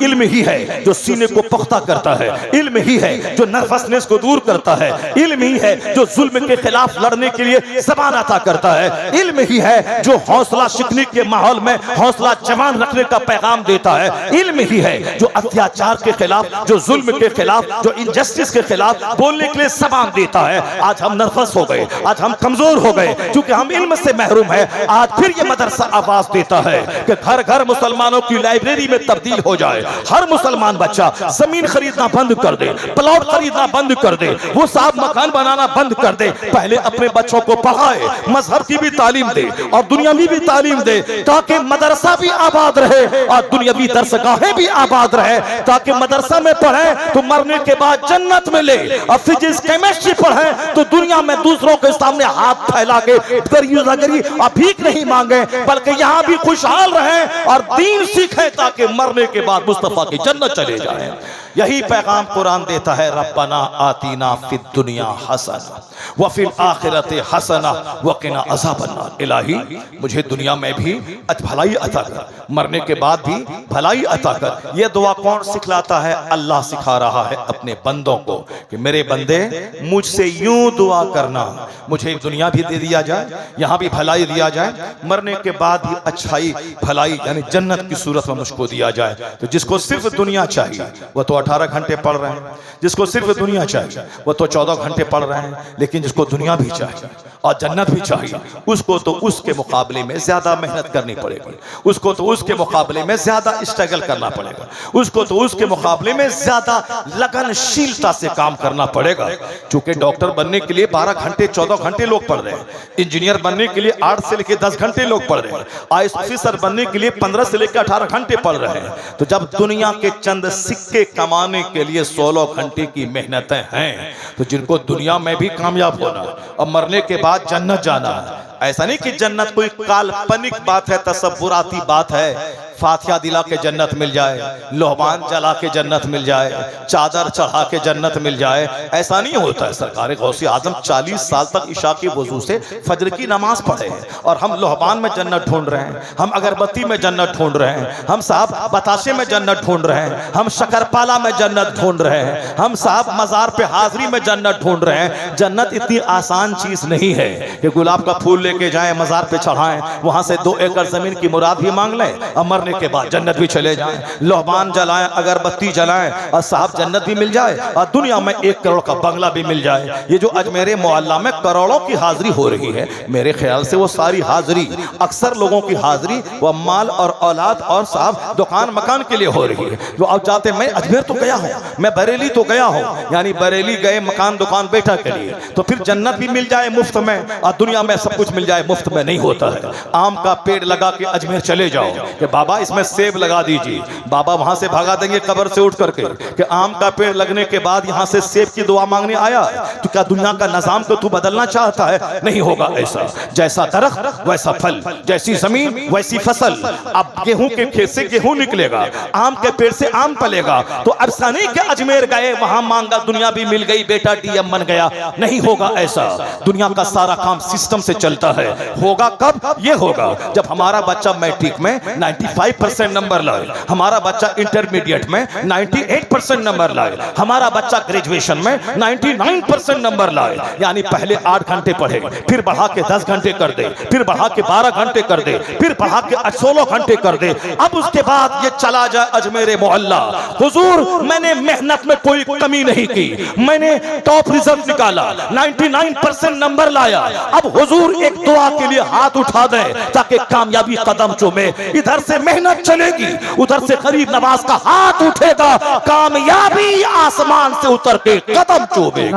इल्म ही है जो सीने को पुख्ता करता है, इल्म ही है जो नर्वसनेस को दूर करता है, इल्म ही है जो जुल्म के खिलाफ लड़ने के लिए ज़बान अता करता है, इल्म ही है जो हौसला शिकनी के माहौल में हौसला जवान रखने का पैगाम देता है, इल्म ही है जो अत्याचार के खिलाफ, जो जुल्म के खिलाफ, जो इनजस्टिस के खिलाफ बोलने के लिए ज़बान देता है। आज हम नर्वस हो गए, आज हम कमजोर हो गए क्योंकि हम इल्म से महरूम है। आज फिर ये मदरसा आवाज देता है कि घर घर मुसलमानों की लाइब्रेरी में तब्दील हो जाए। हर मुसलमान बच्चा जमीन खरीदना बंद कर दे, प्लॉट खरीदना बंद कर दे, वो साहब मकान बनाना बंद कर दे। पहले अपने बच्चों को पढ़ाए, मजहब की भी तालीम दे और दुनियावी भी तालीम दे, ताकि मदरसा भी आबाद रहे और दुनियावी दरसगाहें भी आबाद रहे, ताकि मदरसा में पढ़े तो मरने के बाद जन्नत मिले, और फिजिक्स केमिस्ट्री पढ़े तो दुनिया में दूसरों के सामने हाथ फैला के गरीबी और भीख नहीं मांगे, बल्कि यहाँ भी खुशहाल रहे और दीन सीखे, ताकि मरने के बाद मुस्तफा की जन्नत चले जाए। यही पैगाम कुरान देता है, रब्बना आतीना फिद दुनिया हसना व फिल आखिरति हसना व क़िना अज़ाबन्नार। इलाही मुझे दुनिया में भी भलाई अता कर, मरने के बाद भी भलाई अता कर। ये दुआ कौन सिखलाता है? अल्लाह सिखा रहा है अपने बंदों को कि मेरे बंदे मुझसे यूं दुआ करना, मुझे दुनिया भी दे दिया जाए, यहाँ भी भलाई दिया जाए, मरने के बाद भी अच्छाई भलाई यानी जन्नत की सूरत में मुझको दिया जाए। तो जिसको सिर्फ दुनिया चाहिए वो तो 18 घंटे पढ़ रहे हैं, जिसको सिर्फ दुनिया चाहिए वो तो 14 घंटे पढ़ रहे हैं, लेकिन जिसको दुनिया भी चाहिए और जन्नत भी चाहिए उसको तो उसके मुकाबले में ज्यादा मेहनत करनी पड़ेगी, उसको तो उसके मुकाबले में ज्यादा स्ट्रगल करना पड़ेगा, उसको तो उसके मुकाबले में ज्यादा लगनशीलता से काम करना पड़ेगा। चूंकि डॉक्टर बनने के लिए 12 घंटे 14 घंटे लोग पढ़ रहे हैं, इंजीनियर बनने के लिए 8 से लेकर 10 घंटे लोग पढ़ रहे हैं, आईएएस ऑफिसर बनने के लिए 15 से लेकर 18 घंटे पढ़ रहे हैं। तो जब दुनिया के चंद सिक्के कमाने के लिए 16 घंटे की मेहनतें हैं, तो जिनको दुनिया में भी कामयाब होना और मरने के बाद जन्नत जाना है, ऐसा नहीं कि जन्नत कोई काल्पनिक बात है, तसव्वुराती बात है। फातिहा दिला के जन्नत मिल जाए, लोहबान जला के जन्नत मिल जाए, चादर चढ़ा के जन्नत मिल जाए, ऐसा नहीं होता है। सरकार गौसे आजम 40 साल तक इशा की वजू से फजर की नमाज पढ़े हैं और हम लोहबान में जन्नत ढूंढ रहे हैं, हम अगरबत्ती में जन्नत ढूंढ रहे हैं, हम साहब बताशे में जन्नत ढूंढ रहे हैं, हम शक्करपाला में जन्नत ढूंढ रहे हैं, हम साहब मजार पे हाजिरी में जन्नत ढूंढ रहे हैं। जन्नत इतनी आसान चीज नहीं है कि गुलाब का फूल लेके जाएं, मजार पे चढ़ाएं, वहां से 2 एकड़ जमीन की मुराद भी मांग लें और मरने के बाद जन्नत भी चले जाएं, लोहबान जलाएं, अगरबत्ती जलाएं और साहब जन्नत भी मिल जाए और दुनिया में 1 करोड़ का बंगला भी मिल जाए। ये जो अजमेर मोहल्ला में करोड़ों की हाजिरी हो रही है, मेरे ख्याल से वो सारी हाजिरी, अक्सर लोगों की हाजिरी वो माल और औलाद और साहब दुकान मकान के लिए हो रही है। जो अब जाते, मैं अजमेर तो गया हूँ, मैं बरेली तो गया हूँ, यानी बरेली गए मकान दुकान बैठा के लिए, तो फिर जन्नत भी मिल जाए मुफ्त में और दुनिया में सब कुछ मिल जाए मुफ्त में नहीं होता है। आम का पेड़ लगा के अजमेर चले जाओ कि बाबा इसमें सेब लगा दीजिए, बाबा वहां से भागा देंगे कब्र से उठ करके कि आम का पेड़ लगने के बाद यहां से सेब की दुआ मांगने आया, तो क्या दुनिया का निजाम को तू बदलना चाहता है? नहीं होगा ऐसा। जैसा दरख्त वैसा फल, जैसी जमीन वैसी फसल। अब गेहूं के खेत से गेहूं निकलेगा, आम के पेड़ से आम पलेगा। तो अफसाने के अजमेर गए, वहां मांगा, दुनिया भी मिल गई, बेटा डीएम बन गया, नहीं होगा ऐसा। दुनिया का सारा काम सिस्टम से चलता है। होगा कब? ये होगा जब हमारा बच्चा मैट्रिक में 95% नंबर लाए, हमारा बच्चा इंटरमीडिएट में 98% नंबर लाए, हमारा बच्चा ग्रेजुएशन में 99% नंबर लाए। यानी पहले 8 घंटे पढ़े, फिर बढ़ा के 10 घंटे कर दे, फिर बढ़ा के 12 घंटे कर दे, फिर बढ़ा के 16 घंटे कर दे। अब उसके बाद ये चला जाए अजमेर मोहल्ला। हुजूर मैंने मेहनत में कोई कमी नहीं की, मैंने टॉप रिजल्ट निकाला, 99% नंबर लाया। अब हुजूर एक दुआ के लिए हाथ उठा दे ताकि कामयाबी कदम चूमे। इधर से मेहनत चलेगी, उधर से गरीब नवाज का हाथ उठेगा, कामयाबी आसमान से उतर के कदम चूमेगी।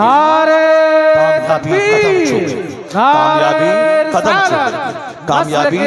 कामयाबी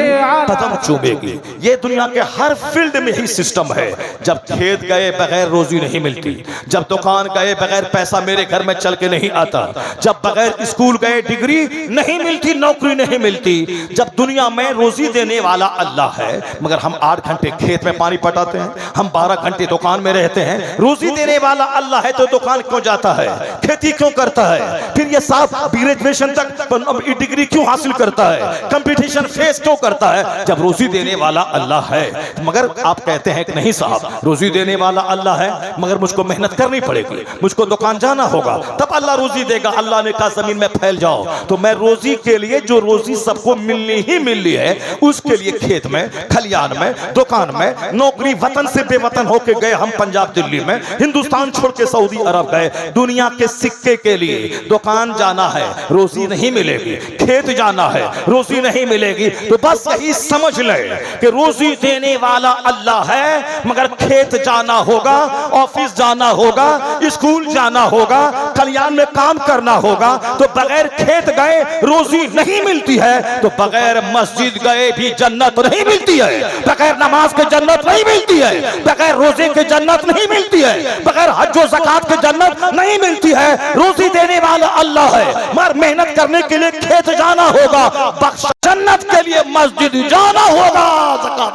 कदम चूमेगी। ये दुनिया के हर फील्ड में ही सिस्टम है। जब खेत गए बगैर रोजी नहीं मिलती, जब दुकान गए बगैर पैसा मेरे घर में चल के नहीं आता, जब बगैर स्कूल गए डिग्री नहीं मिलती, नौकरी नहीं मिलती। जब दुनिया में रोजी देने वाला अल्लाह है, मगर हम 8 घंटे खेत में पानी पटाते हैं, हम 12 घंटे दुकान में रहते हैं। रोजी देने वाला अल्लाह है तो दुकान क्यों जाता है, खेती क्यों करता है, फिर ये साहब ग्रेजुएशन तक डिग्री क्यों हासिल करता है, कंपटीशन फेस क्यों करता है, जब रोजी देने वाला अल्लाह है। मगर आप कहते हैं कि नहीं साहब रोजी देने वाला अल्लाह है, मगर मुझको मेहनत करनी पड़ेगी, मुझको दुकान जाना होगा, तब अल्लाह रोजी देगा। अल्लाह ने कहा जमीन में फैल जाओ। तो मैं रोजी के लिए, जो रोजी सबको मिलनी ही मिलनी है, उसके लिए खेत में, खलियान में, दुकान में, नौकरी, वतन से बेवतन होके गए हम पंजाब दिल्ली में, हिंदुस्तान छोड़ के सऊदी अरब गए, दुनिया के सिक्के के लिए। दुकान जाना है रोजी नहीं मिलेगी, खेत जाना है रोजी नहीं मिलेगी। तो बस यही समझ ले कि रोजी देने वाला अल्लाह है, मगर खेत जाना होगा, ऑफिस जाना होगा, स्कूल जाना होगा, कल्याण में काम करना होगा। तो बगैर खेत गए रोजी नहीं मिलती है, तो बगैर मस्जिद गए भी जन्नत नहीं मिलती है, बगैर नमाज के जन्नत नहीं मिलती है, बगैर रोजे के जन्नत नहीं मिलती है, बगैर हज और ज़कात के जन्नत नहीं मिलती है। रोजी देने वाला अल्लाह है, मगर मेहनत करने के लिए खेत जाना होगा, बख्श जन्नत के लिए मस्जिद जाना होगा, ज़कात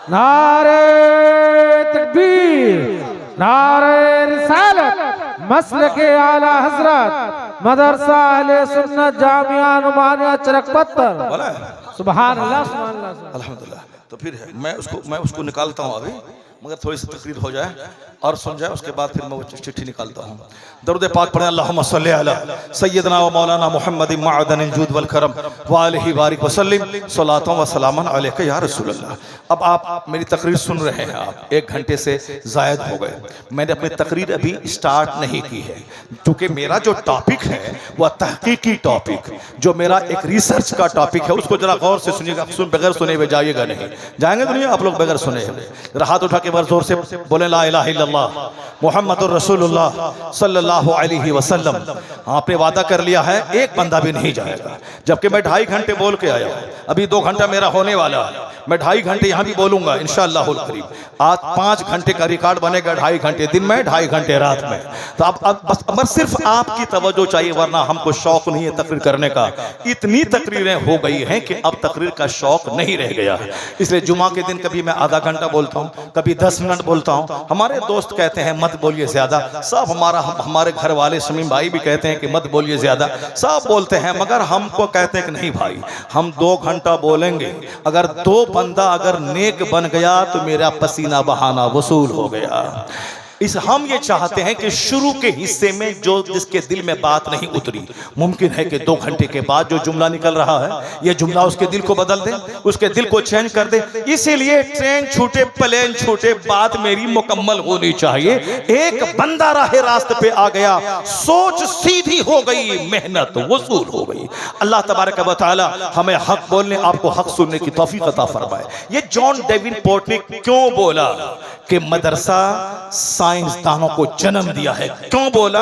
नारे तकबीर, नारे रिसालत, मसलके आला हजरत, मदरसा अहले सुन्नत जामिया नुमानिया चरकपत्तर। बोला सुभान अल्लाह, सुभान अल्लाह। अल्हम्दुलिल्लाह। तो फिर है, मैं उसको निकालता हूँ अभी, मगर थोड़ी सी तकरीर हो जाए और सुन जाए, उसके बाद फिर मैं वो चिट्ठी निकालता हूँ। दरूद पाक पढ़ें, अल्लाहुम्मा सल्ली अला सय्यदना व मौलाना मुहम्मद मअदनिल जूद वल करम व आलिहि बारिक व सल्लिम सलातन व सलामन अलैका या रसूल अल्लाह। अब आप मेरी तकरीर सुन रहे हैं, आप 1 घंटे से जायद हो गए। मैंने अपनी तकरीर अभी स्टार्ट नहीं की है, क्योंकि मेरा जो टॉपिक है वह तहकीकी टॉपिक, जो मेरा एक रिसर्च का टॉपिक है, उसको जरा गौर से सुनिएगा। बगैर सुने हुए जाइएगा नहीं, जाएंगे दुनिया आप लोग बगैर सुने हुए। हाथ उठा के बार जोर से बोले ला इलाहा इल्लल्लाह मुहम्मदुर रसूलुल्लाह सल्लल्लाहु अलैहि वसल्लम। आपने वादा कर लिया है, एक बंदा भी नहीं जाएगा, जबकि मैं 2.5 घंटे बोल के आया हूं। अभी 2 घंटा मेरा होने वाला है, मैं 2.5 घंटे यहाँ भी बोलूंगा इंशाअल्लाहुल करीम। आज 5 घंटे का रिकॉर्ड बनेगा, 2.5 घंटे दिन में, 2.5 घंटे रात में। तो अब बस सिर्फ आपकी तवज्जो चाहिए, वरना हमको शौक नहीं है तकरीर करने का। इतनी तकरीरें हो गई हैं कि अब तकरीर का शौक नहीं रह गया है। इसलिए जुमा के दिन कभी मैं आधा घंटा बोलता हूँ, कभी 10 मिनट बोलता हूँ। हमारे दोस्त कहते हैं मत बोलिए ज्यादा, सब हमारे घर वाले शमीम भाई भी कहते हैं कि मत बोलिए ज्यादा, सब बोलते हैं, मगर हमको कहते हैं कि नहीं भाई, हम 2 घंटा बोलेंगे। अगर 2 बंदा अगर नेक बन गया तो मेरा पसीना बहाना वसूल हो गया। हम ये चाहते हैं कि शुरू के हिस्से में जो जिसके दिल में बात नहीं उतरी, मुमकिन है कि 2 घंटे के बाद जो जुमला निकल रहा है, ये जुमला उसके दिल को बदल दे, उसके दिल को चेंज कर दे। इसीलिए ट्रेन छूटे प्लेन छूटे, बात मेरी मुकम्मल होनी चाहिए। एक बंदा राहे रास्ते पे आ गया, सोच सीधी हो गई, मेहनत वसूल हो गई। अल्लाह तबारक व तआला हमें हक बोलने, आपको हक सुनने की तौफीक अता फरमाए। ये जॉन डेविनपोर्ट ने क्यों बोला कि मदरसा साइंसदानों को जन्म दिया है, क्यों बोला?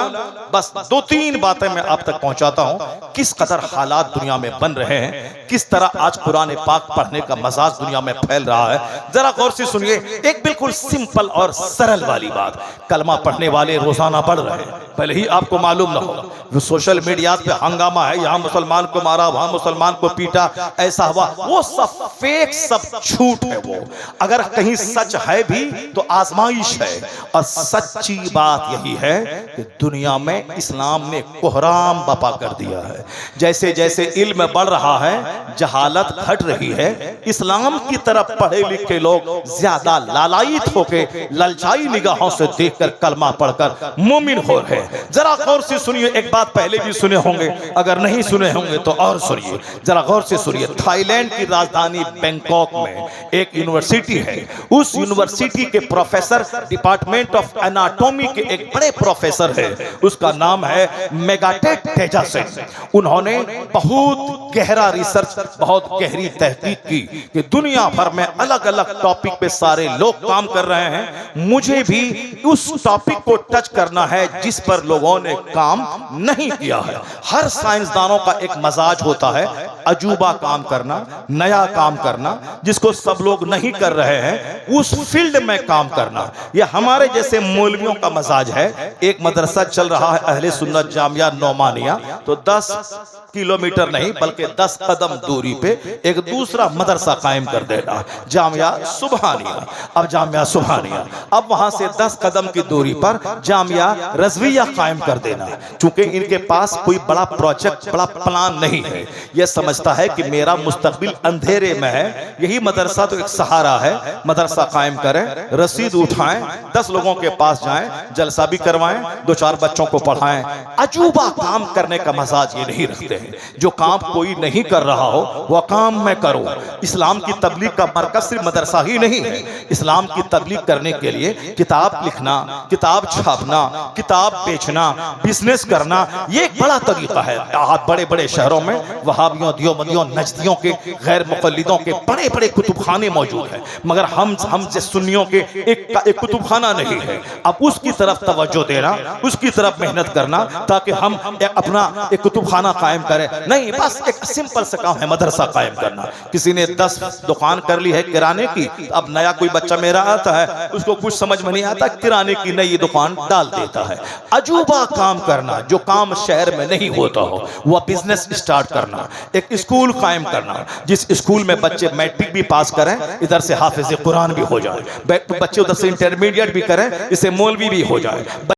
बस 2-3 बातें मैं आप तक पहुंचाता हूं। किस कदर हालात दुनिया में बन रहे हैं, किस तरह आज कुरान पाक पढ़ने का मजाज दुनिया में फैल रहा है, जरा गौर से सुनिए। एक बिल्कुल सिंपल और सरल वाली बात, कलमा पढ़ने वाले रोजाना बढ़ रहे हैं, पहले ही आपको मालूम ना हो। जो सोशल मीडिया पे हंगामा है, यहाँ मुसलमान को मारा, वहां मुसलमान को पीटा, ऐसा हुआ, वो सब फेक, सब झूठ है। वो अगर कहीं सच है भी तो आजमाइश है। और सच्ची बात यही है कि दुनिया में इस्लाम ने कोहराम बपा कर दिया है। जैसे जैसे इल्म बढ़ रहा है, जहालत घट रही है, इस्लाम की तरफ पढ़े लिखे लोग ज्यादा लालायित होके ललचाई निगाहों से देखकर कलमा पढ़कर मोमिन हो रहे हैं। जरा गौर से सुनिए, एक बात पहले भी सुने होंगे, अगर नहीं सुने होंगे तो और सुनिए, जरा गौर से सुनिए। थाईलैंड की राजधानी बैंकॉक में एक यूनिवर्सिटी है। उस यूनिवर्सिटी के प्रोफेसर, डिपार्टमेंट ऑफ एनाटॉमी के एक बड़े प्रोफेसर है, उसका नाम है मेगाटेक तेजासेन। उन्होंने बहुत गहरा रिसर्च, बहुत गहरी तहकीक की कि दुनिया भर में अलग अलग टॉपिक पे सारे लोग काम कर रहे हैं, मुझे भी उस टॉपिक को टच करना है जिस पर लोगों ने काम नहीं किया है। हर साइंसदानों का एक मजाज होता है, अजूबा काम करना, नया काम करना, जिसको सब लोग नहीं कर रहे हैं उस फील्ड में काम करना। यह हमारे जैसे मौलवियों का मजाज है। एक मदरसा चल रहा है अहले सुन्नत जामिया नौमानिया, तो 10 किलोमीटर नहीं बल्कि 10 कदम दूरी पे एक दूसरा मदरसा कायम कर देना, जामिया सुबहानिया। अब जामिया सुबहानिया, अब वहां से 10 कदम की दूरी पर जामिया रजविया कायम कर देना। चूंकि इनके पास कोई बड़ा प्रोजेक्ट, बड़ा प्लान नहीं है, यह समझता है कि मेरा मुस्तकबिल अंधेरे में है, यही मदरसा तो एक सहारा है, मदरसा कायम करें, रसीद उठाएं, 10 लोगों के पास जाएं, जलसा भी करवाएं, 2-4 बच्चों को पढ़ाएं। अजूबा काम करने का मजाज ये नहीं रखते हैं। जो काम कोई नहीं कर रहा हो वह काम मैं करूं। इस्लाम की तबलीग का मरकज सिर्फ मदरसा ही नहीं है। इस्लाम की तबलीग करने के लिए किताब लिखना, किताब छापना, किताब बेचना, बिजनेस करना, ये एक बड़ा तरीका है। बड़े बड़े शहरों में वहाबियों, दियोबंदियों, नजदियों के, गैर मुक़ल्लिदों के बड़े बड़े कुतुबखाने मौजूद हैं, मगर हम सुन्नियों के एक कुतुबखाना नहीं है। अब उसकी तरफ तवज्जो देना, उसकी तरफ मेहनत करना ताकि हम अपना एक कुतुबखाना कायम करें। नहीं, बस एक सिंपल सा काम काम है मदरसा कायम करना। किसी ने 10 दुकान कर ली है किराने की, अब नया कोई बच्चा मेरा आता है, उसको कुछ समझ में नहीं आता, किराने की नई दुकान डाल देता है। अजूबा काम करना, जो काम शहर में नहीं होता हो, वह बिजनेस स्टार्ट करना, एक स्कूल कायम करना जिस स्कूल में बच्चे मैट्रिक भी पास करें, इधर से हाफिज कुरान भी हो जाए, बच्चे उधर से इंटरमीडिएट भी करें, इससे मौलवी भी हो जाए।